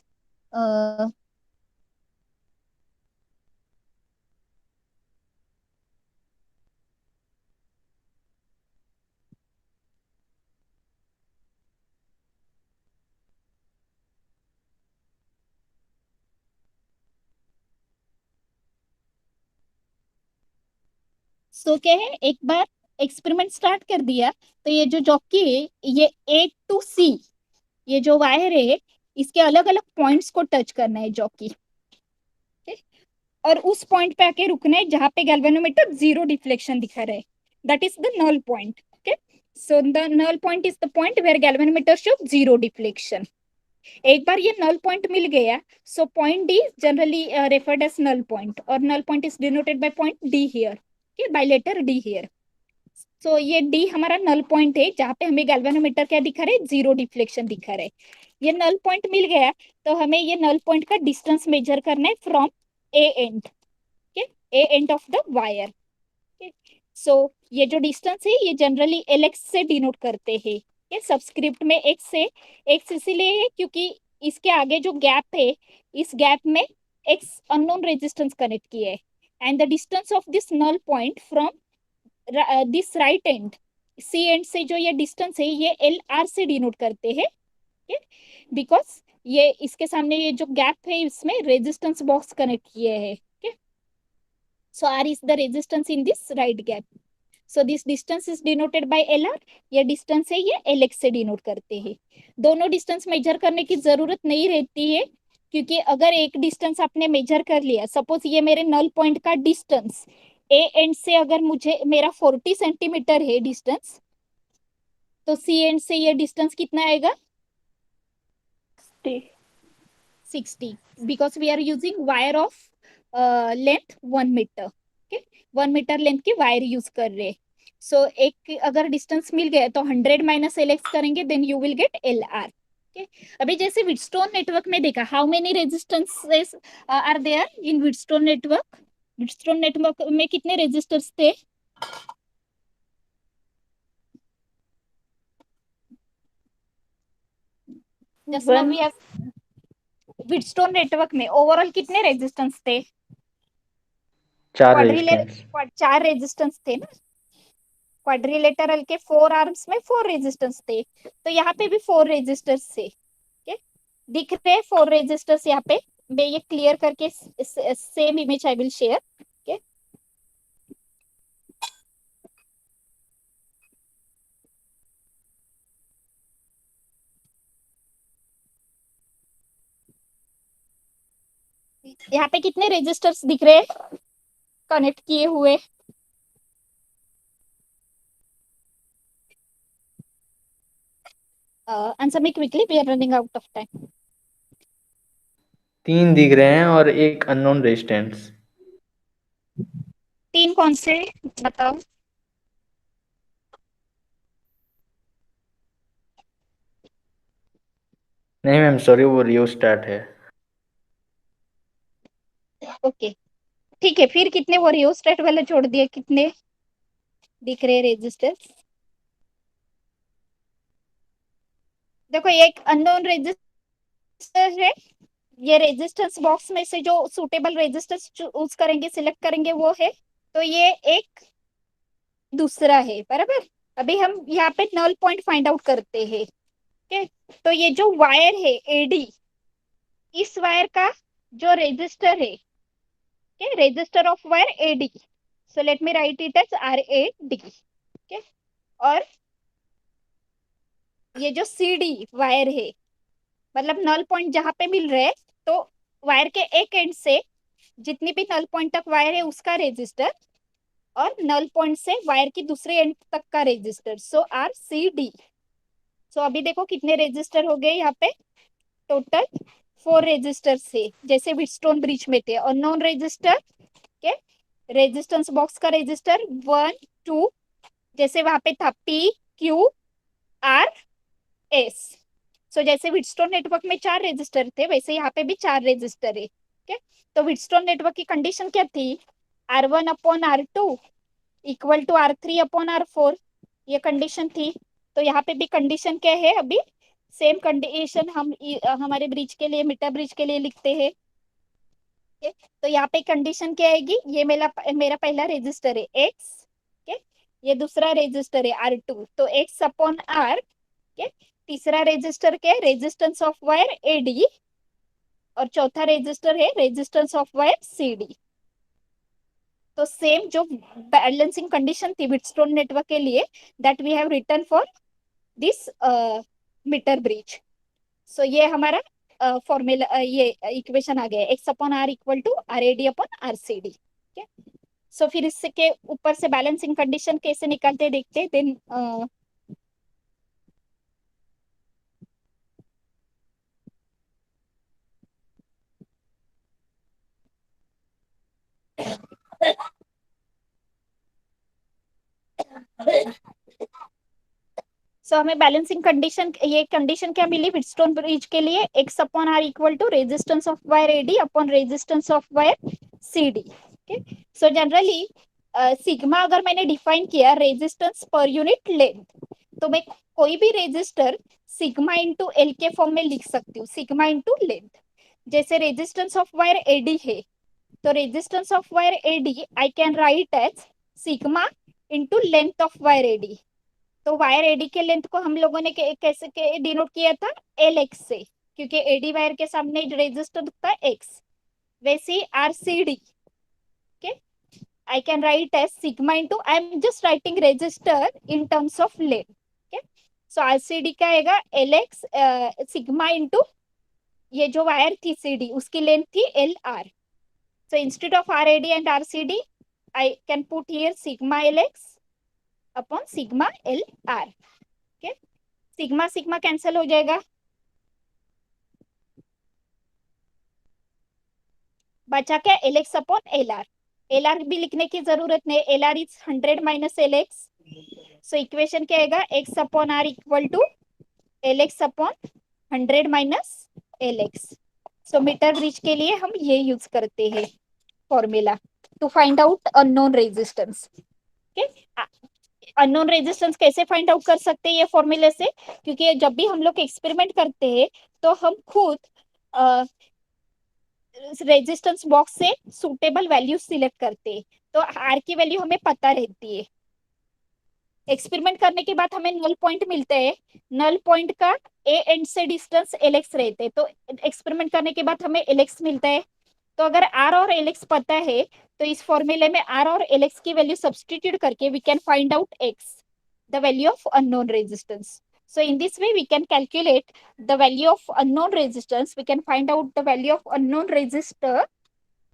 सो क्या है, एक बार experiment start कर दिया तो ये जो jockey है ये ए टू सी ये जो वायर है इसके अलग अलग पॉइंट्स को टच करना है जॉकी. और उस पॉइंट पे आके रुकना है जहां पे गैल्वेनोमीटर जीरो डिफ्लेक्शन दिखा रहा है. That is the null point. Okay, so the null point is the point where galvanometer show zero deflection. एक बार ये नल पॉइंट मिल गया so point D generally referred as null point और null point is denoted by point D here. By letter D here. So ये D हमारा null point है जहां पे हमें गैल्वेनोमीटर क्या दिखा रहा है, जीरो डिफ्लेक्शन दिखा रहा है. ये नल पॉइंट मिल गया तो हमें ये नल पॉइंट का डिस्टेंस मेजर करना है from A end. Okay, A end of the wire. So ये जो डिस्टेंस है ये जनरली एल एक्स से डिनोट करते हैं. ये सबस्क्रिप्ट में एक्स है. एक्स इसीलिए है क्योंकि इसके आगे जो गैप है इस गैप में एक्स अननोन रेजिस्टेंस कनेक्ट किया है. And the distance of this null point from this right end C end से जो ये distance है ये LR से डिनोट करते हैं. बिकॉज ये इसके सामने ये जो गैप है इसमें रेजिस्टेंस बॉक्स कनेक्ट किए हैं. सो R is the resistance in this right gap. So this distance is denoted by LR. ये distance है ये LX से डिनोट करते हैं. दोनों डिस्टेंस मेजर करने की जरूरत नहीं रहती है क्योंकि अगर एक डिस्टेंस आपने मेजर कर लिया, सपोज ये मेरे नल पॉइंट का डिस्टेंस ए एंड से अगर मुझे मेरा 40 सेंटीमीटर है डिस्टेंस तो सी एंड से ये डिस्टेंस कितना आएगा, 60 because we are using wire of length 1 metre. Okay, 1 metre length की वायर यूज कर रहे. सो एक अगर डिस्टेंस मिल गया तो 100 माइनस एल एक्स करेंगे then you will get L R. अभी जैसे व्हीटस्टोन नेटवर्क में देखा how many resistances are there in Wheatstone network. Wheatstone network में कितने रेजिस्टर्स थे, व्हीटस्टोन नेटवर्क में ओवरऑल कितने रेजिस्टेंस थे, 4 रेजिस्टेंस. 4 रेजिस्टेंस थे ना. क्वाड्रिलेटरल के 4 आर्म्स में 4 रेजिस्टेंस थे, तो यहाँ पे भी 4 रेजिस्टर्स थे। दिख रहे 4 रेजिस्टर्स यहाँ पे। मैं ये क्लियर करके same image I will share. यहाँ पे कितने रेजिस्टर्स दिख रहे हैं कनेक्ट किए हुए? Answer me quickly, we are running out of time. 3 दिख रहे हैं और एक अननोन रेजिस्टेंस। 3 कौन से बताओ? नहीं मैम सॉरी, वो रियोस्टेट है। ओके ठीक है, फिर कितने वो रियोस्टेट वाले छोड़ दिए, कितने दिख रहे रेजिस्टर्स? देखो एक अननोन रेजिस्टर है, ये रेजिस्टेंस बॉक्स में से जो सुटेबल रेजिस्टेंस चूज करेंगे, सिलेक्ट करेंगे वो है, तो ये एक दूसरा है बराबर। अभी हम यहाँ पे नल पॉइंट फाइंड आउट करते हैं। ओके, तो ये जो वायर है एडी, इस वायर का जो रेजिस्टर है, okay, resistor of wire AD, so let me write it as R A D. Okay, और ये जो सी डी वायर है, मतलब नल पॉइंट जहां पे मिल रहे हैं, तो वायर के एक एंड से जितनी भी नल पॉइंट तक वायर है उसका रेजिस्टर, और नल पॉइंट से वायर की दूसरे एंड तक का रेजिस्टर, सो आर सी डी। सो अभी देखो कितने रेजिस्टर हो गए यहाँ पे, टोटल 4 रेजिस्टर है, जैसे व्हीटस्टोन ब्रिज में थे। और नॉन रेजिस्टर के रेजिस्टेंस बॉक्स का रेजिस्टर 1 2, जैसे वहां पे था पी क्यू आर एस। सो जैसे व्हीटस्टोन नेटवर्क में 4 रेजिस्टर थे, वैसे यहाँ पे भी 4 रेजिस्टर है। ओके, तो व्हीटस्टोन नेटवर्क की कंडीशन क्या थी? R1/R2 इक्वल टू R3/R4, ये कंडीशन थी। तो यहाँ पे भी कंडीशन क्या है? अभी सेम कंडीशन हम हमारे ब्रिज के लिए, मीटर ब्रिज के लिए लिखते हैं। तो यहाँ पे कंडीशन क्या आएगी? ये मेरा पहला रेजिस्टर है एक्स, ये दूसरा रेजिस्टर है R2, तो X/R। तीसरा रेजिस्टर क्या है? रेजिस्टेंस ऑफ वायर एडी, और चौथा रेजिस्टर है रेजिस्टेंस ऑफ वायर सीडी। तो सेम जो बैलेंसिंग कंडीशन थी व्हीटस्टोन नेटवर्क के लिए, that we have written for this metre bridge. So ये हमारा फॉर्मूला, ये इक्वेशन आ गया, X/R इक्वल टू RAD/RCD। सो फिर इसके ऊपर से बैलेंसिंग कंडीशन कैसे निकालते देखते देन। सो हमें बैलेंसिंग कंडीशन, ये कंडीशन क्या मिली व्हीटस्टोन ब्रिज के लिए? X/R equal to resistance of wire AD upon resistance of wire CD. So generally sigma अगर मैंने डिफाइन किया रेजिस्टेंस पर यूनिट लेंथ, तो मैं कोई भी रेजिस्टर सिग्मा इंटू एल के फॉर्म में लिख सकती हूँ, सिग्मा इंटू लेंथ। जैसे रेजिस्टेंस ऑफ वायर एडी है, तो resistance of wire AD I can write as sigma into length of wire AD. तो वायर एडी के लेंथ को हम लोगों ने कैसे डिनोट किया था? एल एक्स से, क्योंकि एडी वायर के सामने रेजिस्टर दिखता है एक्स। वैसे RCD, okay, I can write as sigma into, I am just writing resistor in terms of length. Okay, so RCD क्या आएगा? एल एक्स सिग्मा इंटू ये जो वायर थी सीडी, उसकी लेंथ थी L R. So instead of R AD and RCD, I can put here sigma L X upon sigma L R. Okay, sigma sigma cancel हो जाएगा, बचा क्या? L X upon L R. L R भी लिखने की जरूरत नहीं, L R is 100 minus L X. So equation क्या आएगा? X upon R equal to L X upon 100 minus L X. So metre bridge के लिए हम ये यूज करते हैं formula to find out unknown resistance. Unknown resistance कैसे find out कर सकते हैं ये फॉर्मूले से? क्योंकि जब भी हम लोग एक्सपेरिमेंट करते हैं, तो हम खुद रेजिस्टेंस बॉक्स से सुटेबल वैल्यू सिलेक्ट करते हैं, तो आर की वैल्यू हमें पता रहती है। एक्सपेरिमेंट करने के बाद हमें नल पॉइंट मिलते हैं, नल पॉइंट का ए एंड से डिस्टेंस एलेक्स रहते हैं, तो एक्सपेरिमेंट करने के बाद हमें एलेक्स मिलता है। तो अगर आर और एलेक्स पता है तो इस फॉर्मूले में आर और एलेक्स की वैल्यू सब्सटीट्यूट करके we can find out X, the value of unknown resistance. So in this way we can calculate the value of unknown resistance. We can find out the value of unknown resistor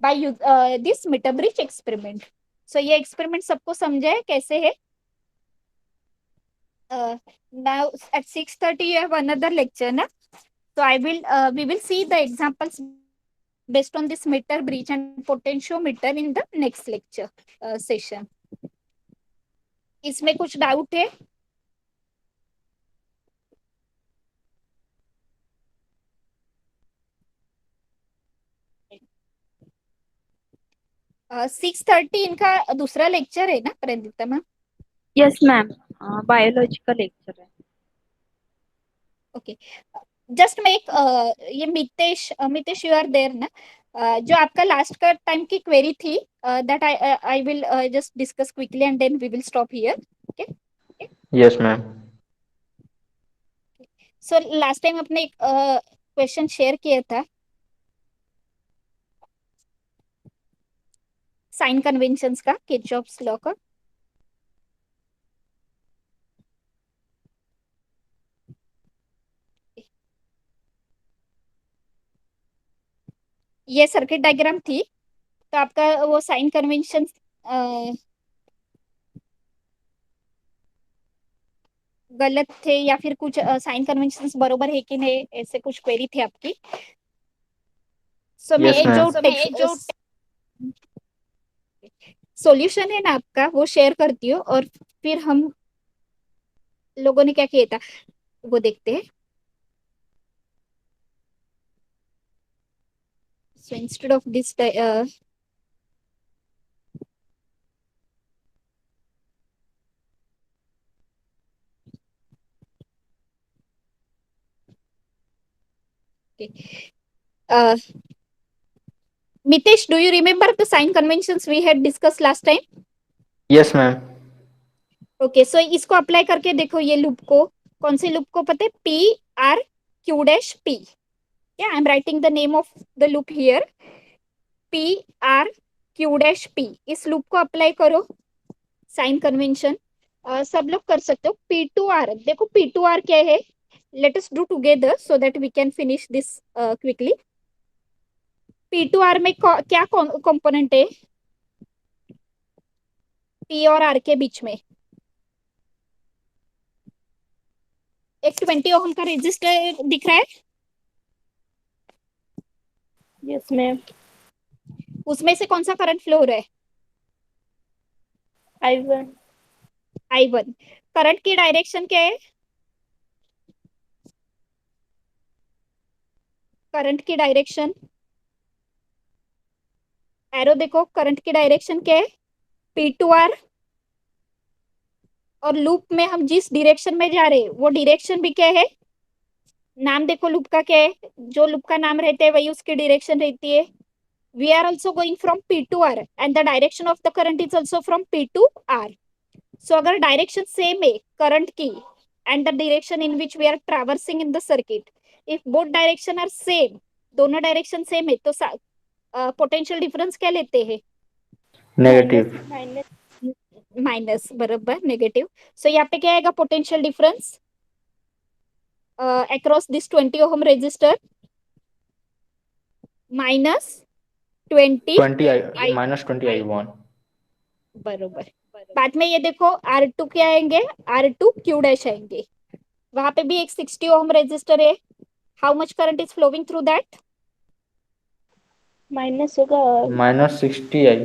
by this meter bridge experiment. So ये experiment सबको समझा है कैसे है? Now at 6:30 you have another lecture, na? So we will see the examples based on this meter bridge and potentiometer in the next lecture session. इसमें कुछ doubt है? 6:30 इनका दूसरा लेक्चर है ना Praneeta ma'am? Yes ma'am, biology का lecture है। Okay, just मैं एक ये मितेश यू आर देयर ना? जो आपका लास्ट का टाइम की क्वेरी थी, that I will just discuss quickly and then we will stop here. Okay, yes ma'am. So last time अपने एक क्वेश्चन शेयर किया था साइन कन्वेंशंस का, किरचॉफ्स लॉ का. ये सर्किट डायग्राम थी, तो आपका वो साइन कन्वेंशन गलत थे या फिर कुछ साइन कन्वेंशंस बरोबर है कि नहीं, ऐसे कुछ क्वेरी थी आपकी. सो मैं यस एक जो मैम। सॉल्यूशन है ना आपका वो शेयर करती हूँ, और फिर हम लोगों ने क्या किया था वो देखते हैं. So instead of this okay. Mitesh, do you remember the sign conventions we had discussed last time? Yes ma'am. Okay, so इसको अप्लाई करके देखो. ये लूप को, कौन सी लूप को पता है? P R Q dash P. या I am writing the name of the loop here, P R Q dash P. इस लूप को अप्लाई करो साइन कन्वेंशन. सब लोग कर सकते हो. पी टू आर, देखो पी टू आर क्या है, let us do together so that we can finish this quickly. P to R में क्या कंपोनेंट है पी और आर के बीच में? एक 20 ओम का रेजिस्टर दिख रहा है. Yes ma'am. उसमें से कौन सा करंट फ्लो हो रहा है? I1। I1. करंट की डायरेक्शन क्या है? करंट की डायरेक्शन, एरो देखो, करंट की डायरेक्शन क्या है? P to R. और लूप में हम जिस डायरेक्शन में जा रहे हैं वो डायरेक्शन भी क्या है? नाम देखो लूप का क्या है, जो लूप का नाम रहता है वही उसकी डायरेक्शन रहती है. We are also going from P to R and the direction of the current is also from P to R. So अगर डायरेक्शन सेम है करंट की and the direction in which we are traversing in the circuit, if both direction are same, दोनों direction same है, तो potential difference क्या लेते हैं? Negative. Minus, बराबर, नेगेटिव. सो यहाँ पे क्या आएगा potential difference across this 20 ohm resistor? Minus 20 20 -20 I1। बरोबर. बाद में ये देखो R2 क्या आएंगे? R2 क्यू डैश आएंगे. वहां पे भी एक 60 ओम रेजिस्टर है. How much current is flowing through that? Minus होगा। -60I।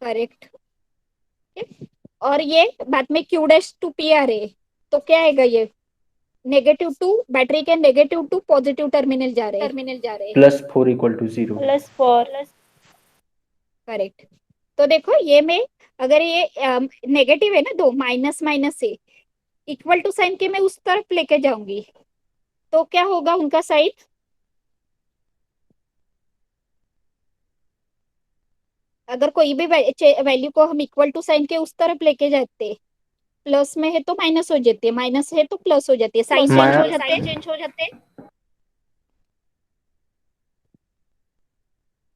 करेक्ट. और ये बाद में क्यू डैश टू पी आ रहे, तो क्या आएगा? ये नेगेटिव टू, बैटरी के नेगेटिव टू पॉजिटिव टर्मिनल जा रहे हैं. +4 = 0। +4। करेक्ट. तो देखो ये में अगर ये नेगेटिव है ना, दो माइनस माइनस से इक्वल टू साइन के मैं उस तरफ लेके जाऊंगी, तो क्या होगा उनका साइन? अगर कोई भी वैल्यू को हम इक्वल टू साइन के उस तरफ लेके जाते प्लस में है तो माइनस हो जाती है, माइनस है तो प्लस हो जाती है, साइन चेंज हो जाते हैं। चेंज हो जाते हैं।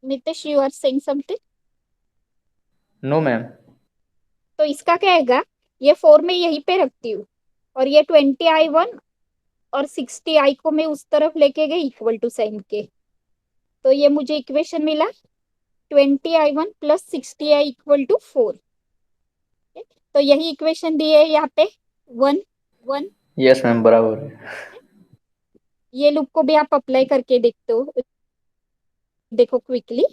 Nitesh, you are saying something? No ma'am. तो इसका क्या आएगा, ये 4 में यहीं पे रखती हूँ, और ये 20I1 और 60I को मैं उस तरफ लेके गई इक्वल टू साइन के, तो ये मुझे इक्वेशन मिला 20I1 plus 60I equal to 4। तो यही इक्वेशन दी है यहाँ पे 1। यस मैम, बराबर है। ये लूप को भी आप अप्लाई करके देखते हो, देखो क्विकली।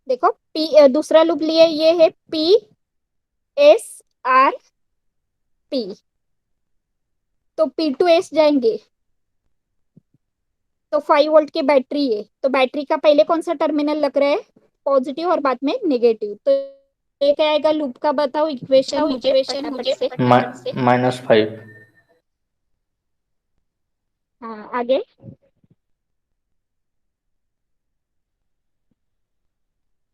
देखो दूसरा लूप लिए, ये है PSRP, तो P to S जाएंगे, तो 5 वोल्ट की बैटरी है, तो बैटरी का पहले कौन सा टर्मिनल लग रहा है, पॉजिटिव और बाद में नेगेटिव, तो ये क्या आएगा लूप का, बताओ इक्वेशन मुझे फटाफट से। -5। हाँ आगे।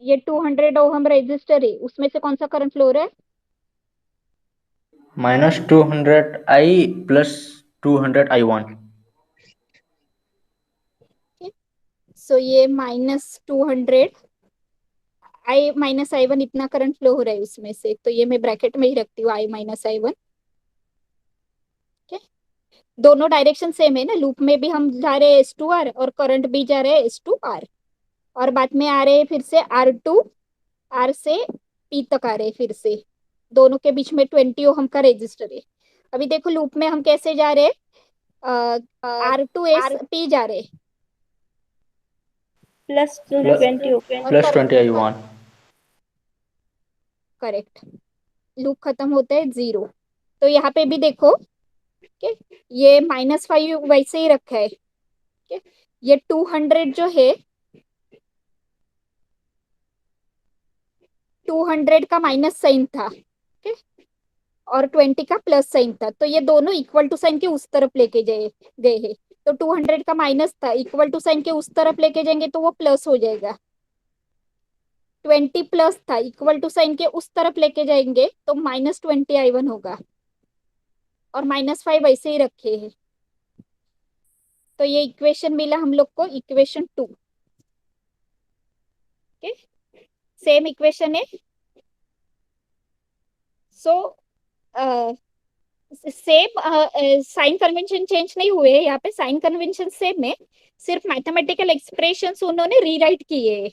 ये 200 ओहम रेजिस्टर है, उसमें से कौन सा करंट फ्लो रहा है, -200I प्लस 200I1। सो ये -200I - I1 इतना करंट फ्लो हो रहा है उसमें से, तो ये मैं ब्रैकेट में ही रखती हूँ I - I1। दोनों डायरेक्शन सेम है ना, लूप में भी हम जा रहे हैं S to R और करंट भी जा रहे हैं S to R, और बाद में आ रहे हैं फिर से R से P तक आ रहे हैं फिर से, दोनों के बीच में 20 ओहम का रेजिस्टर है। अभी देखो लूप में हम कैसे जा रहे हैं, R to S P जा रहे हैं, plus plus 20 plus 20I1। Correct. Loop खत्म होता है 0, तो यहाँ पे भी देखो के ये -5 वैसे ही रखा है, के ये 200 जो है, 200 का माइनस साइन था, okay? और 20 का प्लस साइन था, तो ये दोनों इक्वल टू साइन के उस तरफ लेके गए गए हैं, तो 200 का माइनस था, इक्वल टू साइन के उस तरफ लेके जाएंगे तो वो प्लस हो जाएगा, 20 प्लस था, इक्वल टू साइन के उस तरफ लेके जाएंगे तो -20I1 होगा, और -5 ऐसे ही रखे हैं, तो ये इक्वेशन मिला हम लोग को, इक्वेशन 2। सेम इक्वेशन है, so same sign convention change नहीं हुए, यहाँ पे साइन कन्वेंशन सेम है, सिर्फ मैथमेटिकल एक्सप्रेशंस उन्होंने रीराइट किए हैं,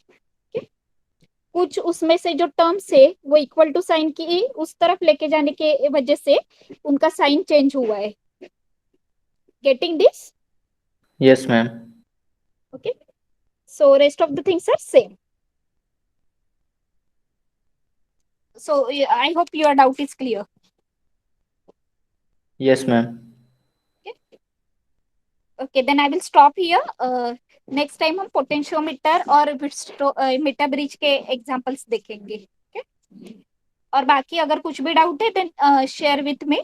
कुछ उसमें से जो टर्म्स है वो इक्वल टू साइन की उस तरफ लेके जाने के वजह से उनका साइन चेंज हुआ है। Getting this? Yes ma'am. Okay, so rest of the things are same, so I hope your doubt is clear. Yes ma'am. Okay, then I will stop here. Next time हम potentiometer और metre bridge के examples देखेंगे, okay? और बाकी अगर कुछ भी doubt है then share with me,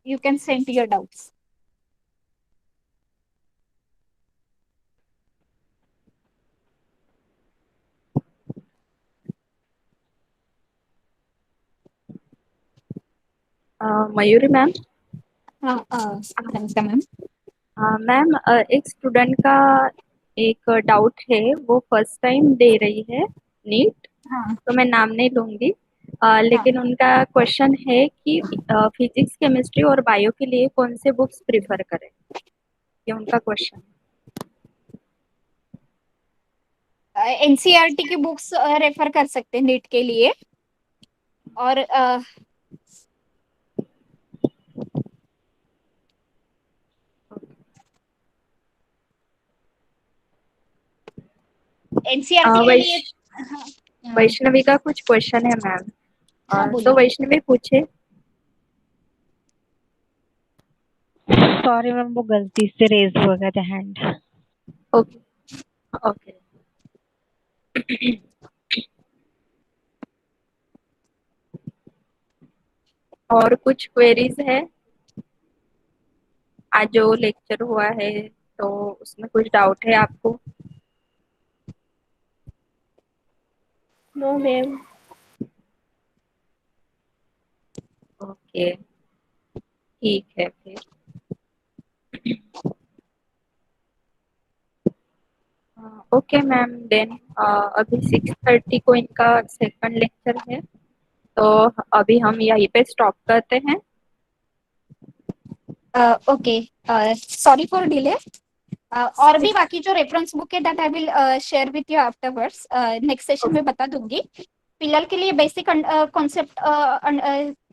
you can send your doubts. Mayuri ma'am. हाँ अनंता मैम। मैम, एक स्टूडेंट का एक डाउट है, वो फर्स्ट टाइम दे रही है नीट, हाँ तो मैं नाम नहीं लूंगी, लेकिन उनका क्वेश्चन है कि फिजिक्स केमिस्ट्री और बायो के लिए कौन से बुक्स प्रिफर करें, ये उनका क्वेश्चन। एनसीईआरटी की बुक्स रेफर कर सकते हैं नीट के लिए, और एनसीईआरटी के लिए वैष्णवी का कुछ क्वेश्चन है मैम, हाँ तो बोलिए। वैष्णवी पूछे। सॉरी मैम, वो गलती से रेज हो गया था हैंड। Okay okay. और कुछ क्वेरीज है, आज जो लेक्चर हुआ है तो उसमें कुछ डाउट है आपको? No ma'am. ओके, ठीक है फिर। ओके मैम, देन अभी 6:30 को इनका सेकंड लेक्चर है, तो अभी हम यहीं पे स्टॉप करते हैं। Okay, sorry for delay. और भी बाकी जो रेफरेंस बुक है that I will share with you afterwards, next session में बता दूंगी। फिलहाल के लिए बेसिक कॉन्सेप्ट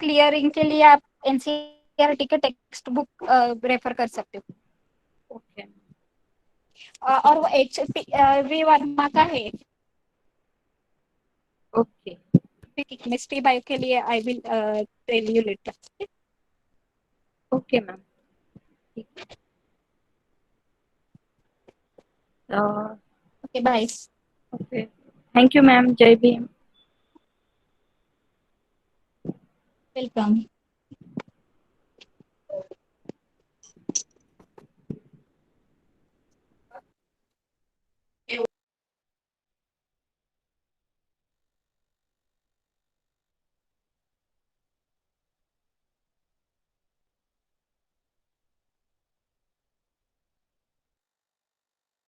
क्लियरिंग के लिए आप एनसीईआरटी के टेक्स्ट बुक रेफर कर सकते हो। ओके। और वो एच वी वर्मा का है ओके। केमिस्ट्री बायो के लिए, I will tell you later. Okay ma'am, ठीक है। Okay, bye. Okay, thank you ma'am, जय भीम। वेलकम।